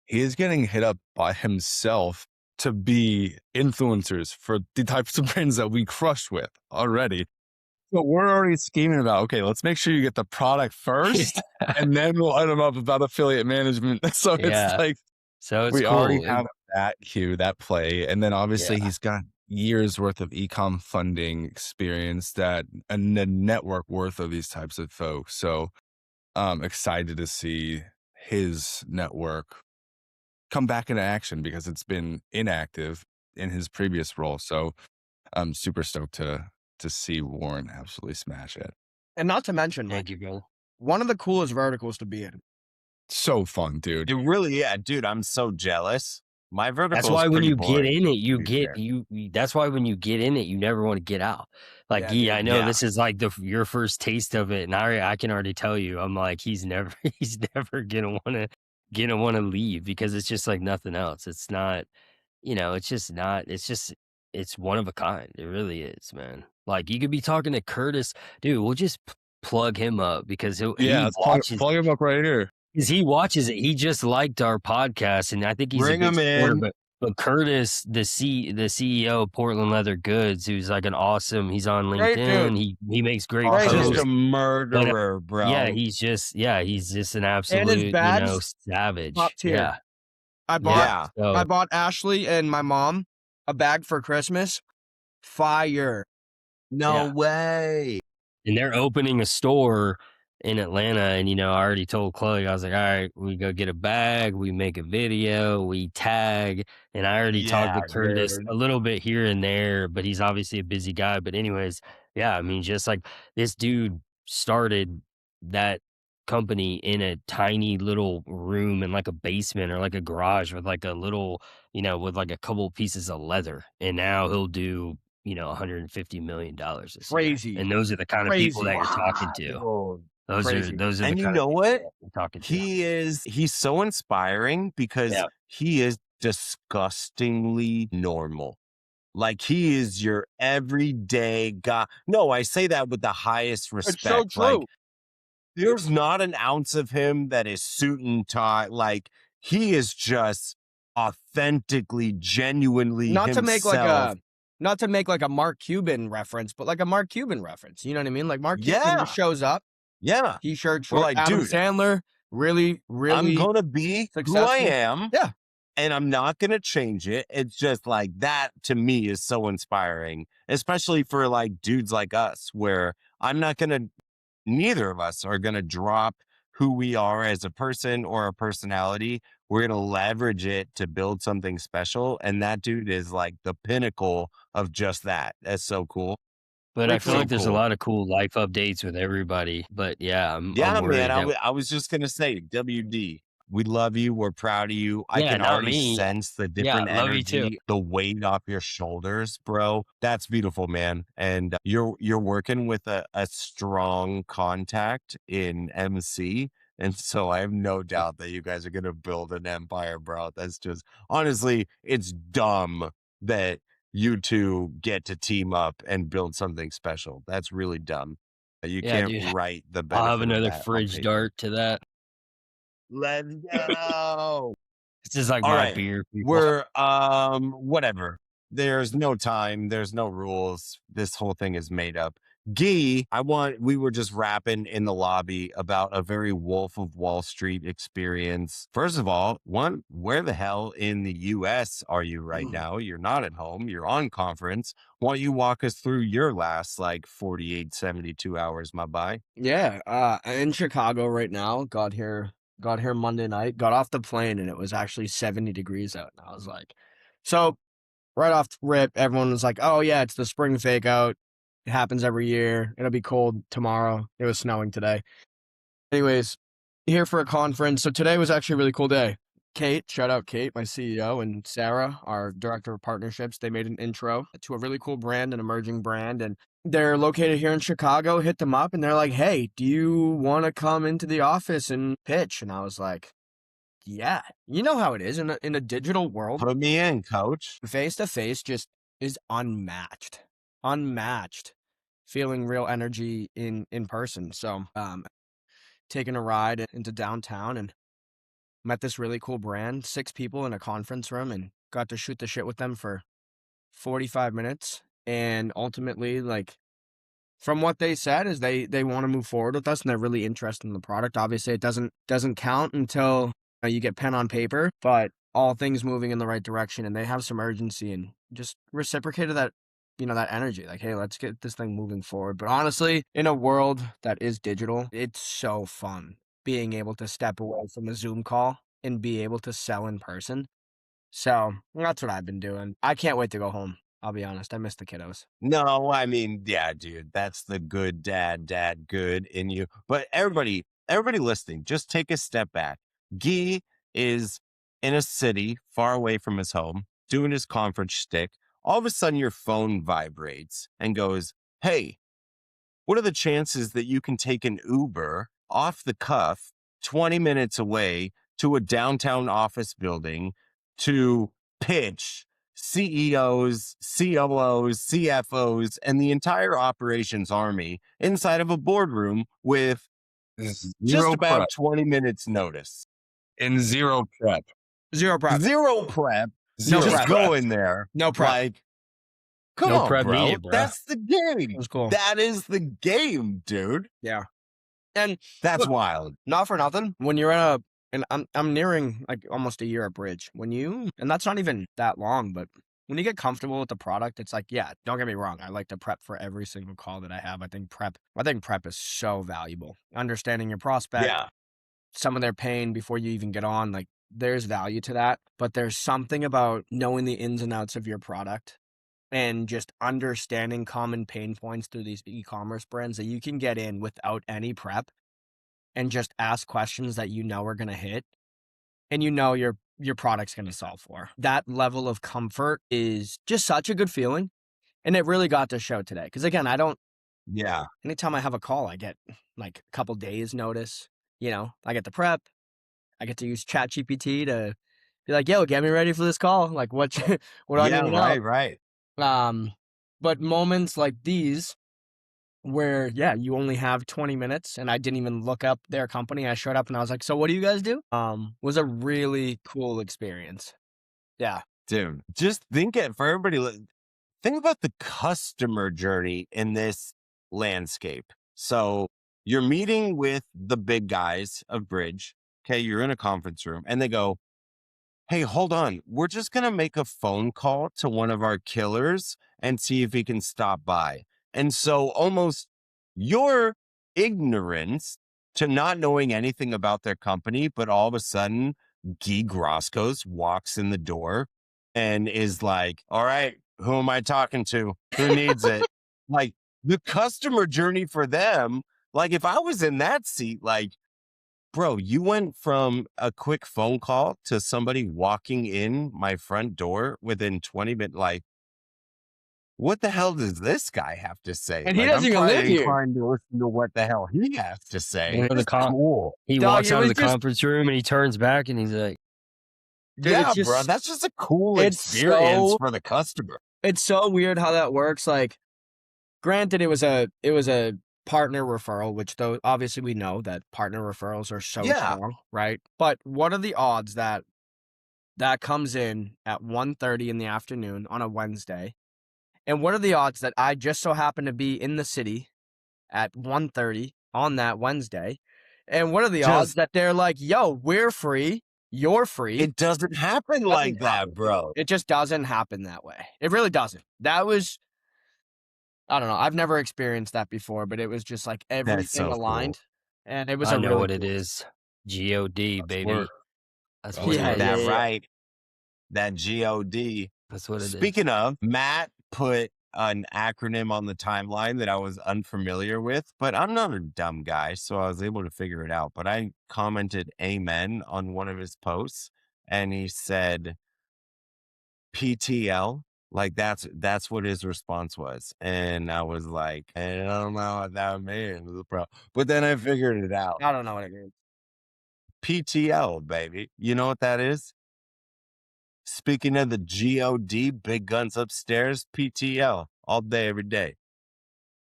he is getting hit up by himself to be influencers for the types of brands that we crush with already. So we're already scheming about, okay, let's make sure you get the product first, and then we'll let them up about affiliate management. So Yeah. it's like so it's we cool. already have that cue, that play, and then obviously Yeah. he's got years worth of e-com funding experience and the network worth of these types of folks. So I'm excited to see his network come back into action because it's been inactive in his previous role. So I'm super stoked to see Warren absolutely smash it. And not to mention, Thank like, you, brother. one of the coolest verticals to be in. So fun, dude. It really, yeah, dude, I'm so jealous My vertical That's is why when pretty you get boring, in it, to be fair. that's why when you get in it, you never want to get out. Like, Yeah, yeah, dude. I know Yeah. this is like your first taste of it, and I can already tell you, I'm like, he's never gonna want to leave, because it's just like nothing else. It's not, it's just not. It's one of a kind. It really is, man. Like, you could be talking to Curtis, dude. We'll just plug him up, because he Yeah, watches. plug him up right here. Because he watches it. He just liked our podcast, and I think he's Bring a big him supporter. in. But Curtis, the CEO of Portland Leather Goods, who's like he's on Great LinkedIn. dude. He makes great Great Just posts. a murderer, bro. Yeah, he's just an And absolute, his badge, savage. top tier. Yeah. I bought Yeah. So, I bought Ashley and my mom a bag for Christmas. Fire. No Yeah. way. and they're opening a store in Atlanta, and I already told Chloe, I was like, all right, we go get a bag, we make a video, we tag, and I already talked to Yeah, Curtis dude. a little bit here and there, but he's obviously a busy guy. But anyways, yeah, I mean, just like this dude started that company in a tiny little room in like a basement or like a garage with like a little, with like a couple pieces of leather, and now he'll do $150 million this year. Crazy. And those are the kind of people that Crazy. you're talking to. Wow. Those Crazy. are the And kind you of know people what? that you're talking to. He's so inspiring because Yeah. he is disgustingly normal. Like, he is your everyday guy. No, I say that with the highest respect. It's so true. Like, there's not an ounce of him that is suit and tie. Like, he is just authentically, genuinely not to make himself. like a Mark Cuban reference, but like a Mark Cuban reference. You know what I mean? Like Mark Cuban Yeah. just shows up, Yeah. t-shirt, We're short. like, Adam dude, Sandler, really, I'm going to be who I successful. am. Yeah. And I'm not going to change it. It's just like that, to me, is so inspiring, especially for like dudes like us, where neither of us are going to drop who we are as a person or a personality. We're going to leverage it to build something special. And that dude is like the pinnacle of just that. That's so cool. But I feel So like there's a cool. lot of cool life updates with everybody. But yeah, I'm Yeah, worried man. that I was just going to say, WD. We love you. We're proud of you. I Yeah, can not already me. sense the Yeah, different love you too. energy, the weight off your shoulders, bro. That's beautiful, man. And you're working with a strong contact in MC. And so I have no doubt that you guys are going to build an empire, bro. That's just, honestly, it's dumb that you two get to team up and build something special. That's really dumb. You Yeah, can't dude. write the benefit I'll have of another that on fridge paper. dart to that. Let's go. This is like All my right. beer. People. We're whatever. There's no time, there's no rules. This whole thing is made up. Gee, we were just rapping in the lobby about a very Wolf of Wall Street experience. First of all, where the hell in the US are you right now? You're not at home, you're on conference. Why don't you walk us through your last like 48, 72 hours, my boy? Yeah. I'm in Chicago right now. Got here Monday night. Got off the plane and it was actually 70 degrees out. And I was like, so right off the rip, everyone was like, oh yeah, it's the spring fake out. It happens every year. It'll be cold tomorrow. It was snowing today. Anyways, here for a conference. So today was actually a really cool day. Kate, shout out Kate, my CEO, and Sarah, our director of partnerships. They made an intro to a really cool brand, an emerging brand, and they're located here in Chicago. Hit them up and they're like, hey, do you want to come into the office and pitch? And I was like, yeah, you know how it is in a digital world. Put me in, coach. Face to face just is unmatched. Feeling real energy in person. So taking a ride into downtown and met this really cool brand, 6 people in a conference room, and got to shoot the shit with them for 45 minutes. And ultimately, like, from what they said is they want to move forward with us and they're really interested in the product. Obviously it doesn't count until you get pen on paper, but all things moving in the right direction, and they have some urgency and just reciprocated that, that energy. Like, hey, let's get this thing moving forward. But honestly, in a world that is digital, it's so fun being able to step away from a Zoom call and be able to sell in person. So that's what I've been doing. I can't wait to go home. I'll be honest. I miss the kiddos. No, I mean, yeah, dude, that's the good dad good in you. But everybody listening, just take a step back. Guy is in a city far away from his home, doing his conference shtick. All of a sudden, your phone vibrates and goes, "Hey, what are the chances that you can take an Uber off the cuff 20 minutes away to a downtown office building to pitch CEOs, COOs, CFOs, and the entire operations army inside of a boardroom with just Zero about prep 20 minutes notice? and zero prep. Zero prep. Zero prep. No Just prep. go in there. No prep. Like, come No on, prep bro. needed, bro. That's the game. That's cool. That is the game, dude. Yeah. And That's look, wild. not for nothing. When you're and I'm nearing like almost a year at Bridge. And that's not even that long, but when you get comfortable with the product, it's like, yeah, don't get me wrong. I like to prep for every single call that I have. I think prep is so valuable. Understanding your prospect, some of their pain before you even get on, like there's value to that. But there's something about knowing the ins and outs of your product and just understanding common pain points through these e-commerce brands that you can get in without any prep and just ask questions that you know are going to hit and you know your product's going to solve for. That level of comfort is just such a good feeling. And it really got to show today. Because again, anytime I have a call, I get like a couple days notice. I get the prep. I get to use ChatGPT to be like, yo, get me ready for this call. Like what do I need to know? Right. But moments like these where, you only have 20 minutes and I didn't even look up their company. I showed up and I was like, so what do you guys do? Was a really cool experience. Yeah. Dude, just think about the customer journey in this landscape. So you're meeting with the big guys of Bridge. Okay. You're in a conference room and they go, hey, hold on. We're just going to make a phone call to one of our killers and see if he can stop by. And so almost your ignorance to not knowing anything about their company, but all of a sudden, Guy Groskos walks in the door and is like, all right, who am I talking to? Who needs it? Like the customer journey for them, like if I was in that seat, like, bro, you went from a quick phone call to somebody walking in my front door within 20 minutes. Like, what the hell does this guy have to say? And he doesn't even live here. Inclined to listen to what the hell he has to say. It's cool. He walks out of the conference room and he turns back and he's like, dude, yeah, bro, that's just a cool experience for the customer. It's so weird how that works. Like, granted, it was a partner referral, which though obviously we know that partner referrals are so strong, right? But what are the odds that comes in at 1:30 in the afternoon on a Wednesday? And what are the odds that I just so happen to be in the city at 1:30 on that Wednesday? And what are the odds that they're like, yo, we're free, you're free? It doesn't happen like that, bro. It just doesn't happen that way. It really doesn't. That was, I don't know. I've never experienced that before, but it was just like everything aligned. Cool. And it was I know what it is. G-O-D, baby. That's what it is. Right. That G-O-D. That's what it is. Speaking of, Matt put an acronym on the timeline that I was unfamiliar with, but I'm not a dumb guy, so I was able to figure it out. But I commented amen on one of his posts and he said PTL. Like that's what his response was. And I was like, I don't know what that means, bro. But then I figured it out. I don't know what it means. PTL, baby. You know what that is? Speaking of the G-O-D, big guns upstairs, PTL, all day, every day.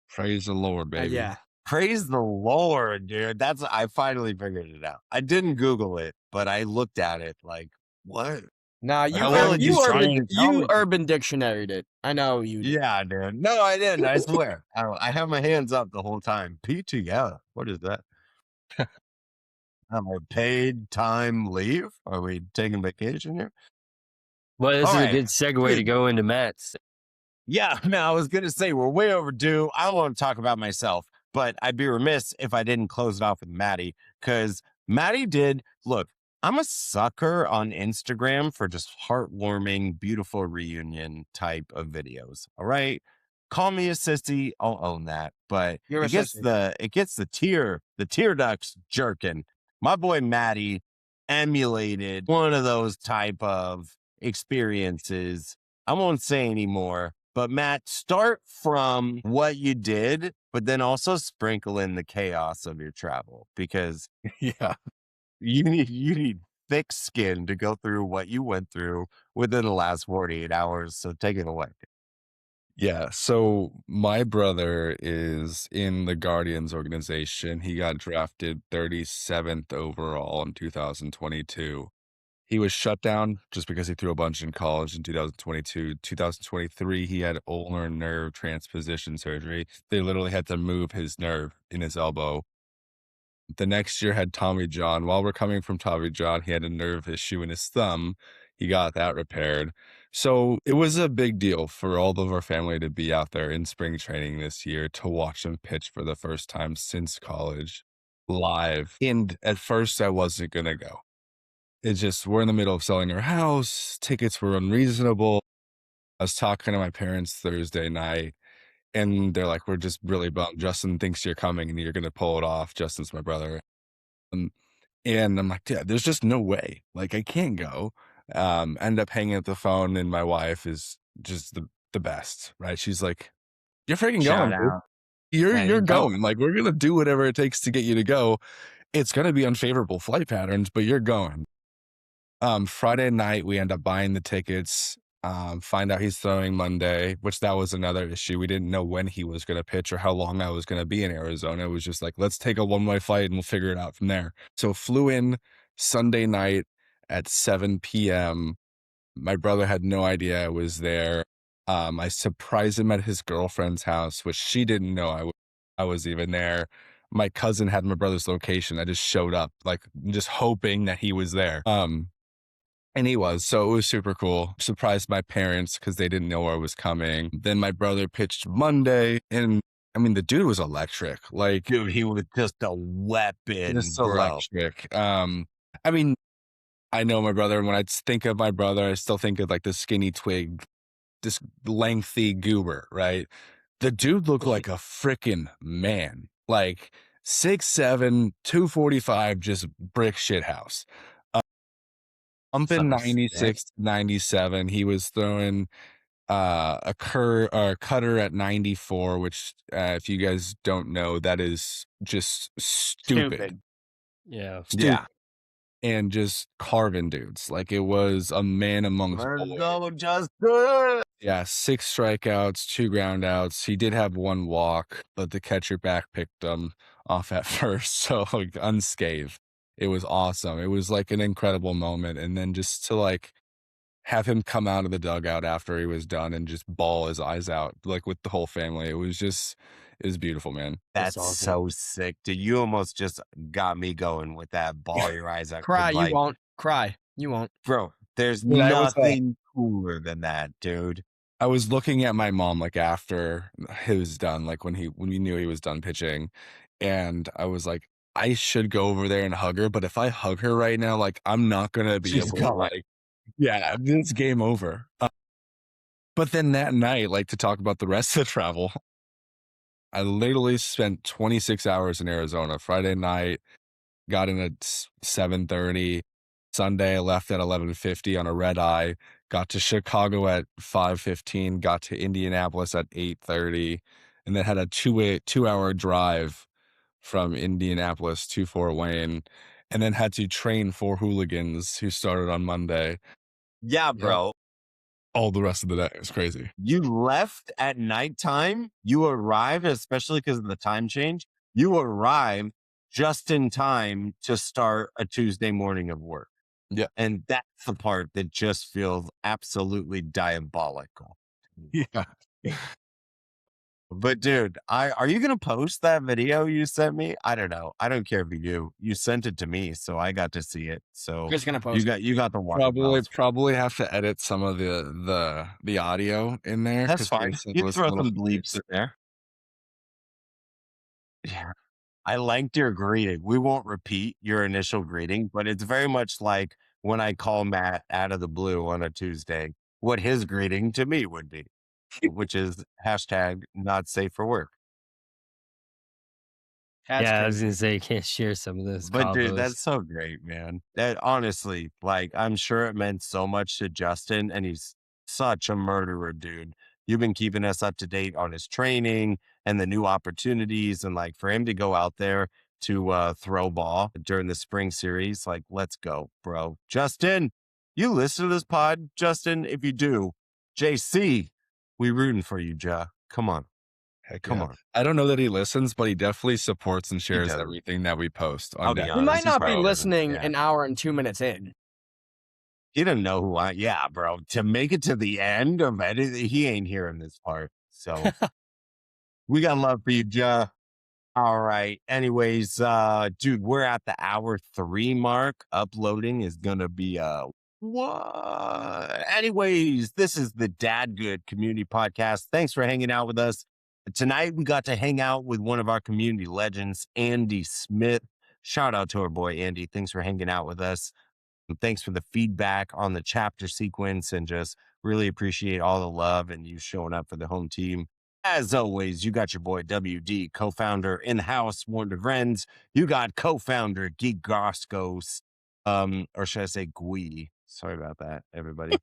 Praise the Lord, baby. Yeah. Praise the Lord, dude. I finally figured it out. I didn't Google it, but I looked at it like, what? Nah, you Urban Dictionary'd it. I know you did. Yeah, dude. No, I didn't. I swear. I have my hands up the whole time. PTL. What is that? Am I paid time leave? Are we taking vacation here? Well, this is a good segue to go into Matt's. Yeah, man, I was going to say we're way overdue. I don't want to talk about myself, but I'd be remiss if I didn't close it off with Maddie, because Maddie did. Look, I'm a sucker on Instagram for just heartwarming, beautiful reunion type of videos. All right. Call me a sissy. I'll own that. But it gets the tear ducts jerking. My boy Maddie emulated one of those type of experiences. I won't say anymore, but Matt, start from what you did, but then also sprinkle in the chaos of your travel, because Yeah. you need thick skin to go through what you went through within the last 48 hours. So take it away. Yeah. So my brother is in the Guardians organization. He got drafted 37th overall in 2022. He was shut down just because he threw a bunch in college in 2022. 2023, he had ulnar nerve transposition surgery. They literally had to move his nerve in his elbow. The next year had Tommy John. While recovering from Tommy John, he had a nerve issue in his thumb. He got that repaired. So it was a big deal for all of our family to be out there in spring training this year to watch him pitch for the first time since college live. And at first, I wasn't going to go. It's just, we're in the middle of selling our house. Tickets were unreasonable. I was talking to my parents Thursday night, and they're like, we're just really bummed. Justin thinks you're coming and you're going to pull it off. Justin's my brother. And I'm like, yeah, there's just no way. Like, I can't go. End up hanging up the phone, and my wife is just the best, right? She's like, you're freaking Shout going, dude. out. You're Hey, going. Like, we're going to do whatever it takes to get you to go. It's going to be unfavorable flight patterns, but you're going. Friday night, we end up buying the tickets, find out he's throwing Monday, which that was another issue. We didn't know when he was going to pitch or how long I was going to be in Arizona. It was just like, let's take a one-way flight and we'll figure it out from there. So flew in Sunday night at 7 p.m. My brother had no idea I was there. I surprised him at his girlfriend's house, which she didn't know I was even there. My cousin had my brother's location. I just showed up, like, just hoping that he was there. And he was, so it was super cool. Surprised my parents because they didn't know I was coming. Then my brother pitched Monday, and I mean, the dude was electric. Like, dude, he was just a weapon, just bro. electric. I mean, I know my brother, and when I think of my brother, I still think of like this skinny twig, this lengthy goober, right? The dude looked like a freaking man, like 6'7", 245, just brick shit house. Pumping 96, 97. He was throwing a cutter at 94, which if you guys don't know, that is just stupid. Yeah. Stupid. Yeah. And just carving dudes. Like, it was a man amongst boys. Go, Justin. Yeah, 6 strikeouts, 2 ground outs. He did have 1 walk, but the catcher back picked him off at first, so like unscathed. It was awesome. It was like an incredible moment. And then just to like have him come out of the dugout after he was done and just bawl his eyes out, like with the whole family. It was beautiful, man. That's awesome. so sick. Dude, you almost just got me going with that ball your eyes out. Cry, Like, you won't. Cry, you won't. bro, there's Dude, I was, nothing cooler than that, dude. I was looking at my mom like after he was done, like when we knew he was done pitching, and I was like, I should go over there and hug her, but if I hug her right now, like, I'm not gonna be She's able to, gone. like, yeah, it's game over. But then that night, like, to talk about the rest of the travel, I literally spent 26 hours in Arizona. Friday night, got in at 7:30. Sunday, I left at 11:50 on a red eye. Got to Chicago at 5:15. Got to Indianapolis at 8:30, and then had a 2-hour drive from Indianapolis to Fort Wayne, and then had to train 4 hooligans who started on Monday. Yeah, bro. All the rest of the day. It was crazy. You left at nighttime. You arrived, especially because of the time change. You arrived just in time to start a Tuesday morning of work. Yeah. And that's the part that just feels absolutely diabolical. Yeah. But dude, are you going to post that video you sent me? I don't know. I don't care if you do. You sent it to me, so I got to see it. So Just gonna post. you got the one. Probably have to edit some of the audio in there. That's fine. You throw some bleeps in there. Yeah. I liked your greeting. We won't repeat your initial greeting, but it's very much like when I call Matt out of the blue on a Tuesday, what his greeting to me would be, which is #not safe for work. That's Yeah, I was crazy. gonna say you can't share some of those But dude, combos. that's so great, man. That honestly, like, I'm sure it meant so much to Justin, and he's such a murderer, dude. You've been keeping us up to date on his training and the new opportunities, and like for him to go out there to throw ball during the spring series, like, let's go, bro. Justin, you listen to this pod, Justin? If you do, JC, we rooting for you, Ja. Come on. Heck Come yeah. on. I don't know that he listens, but he definitely supports and shares does. everything that we post I'll on be Dadgood. He honest, might he's not be probably doesn't- listening yeah. an hour and 2 minutes in. He doesn't know who I. Yeah, bro. To make it to the end of anything, he ain't hearing this part. So we got love for you, Ja. All right. Anyways, dude, we're at the hour 3 mark. Uploading is gonna be what? Anyways, this is the Dadgood Community Podcast. Thanks for hanging out with us. Tonight we got to hang out with one of our community legends, Andy Smith. Shout out to our boy Andy. Thanks for hanging out with us. And thanks for the feedback on the chapter sequence, and just really appreciate all the love and you showing up for the home team. As always, you got your boy WD, co-founder in-house Wonder Friends. You got co-founder Geek Goskos, or should I say Gui? Sorry about that, everybody.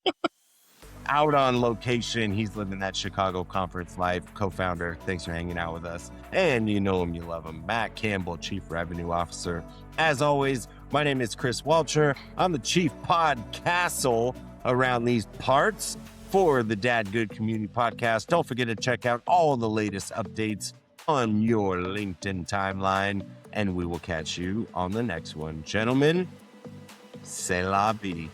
Out on location, he's living that Chicago conference life. Co-founder, thanks for hanging out with us. And you know him, you love him. Matt Campbell, Chief Revenue Officer. As always, my name is Chris Welcher. I'm the Chief Podcastle around these parts for the Dadgood Community Podcast. Don't forget to check out all the latest updates on your LinkedIn timeline, and we will catch you on the next one. Gentlemen, c'est la vie.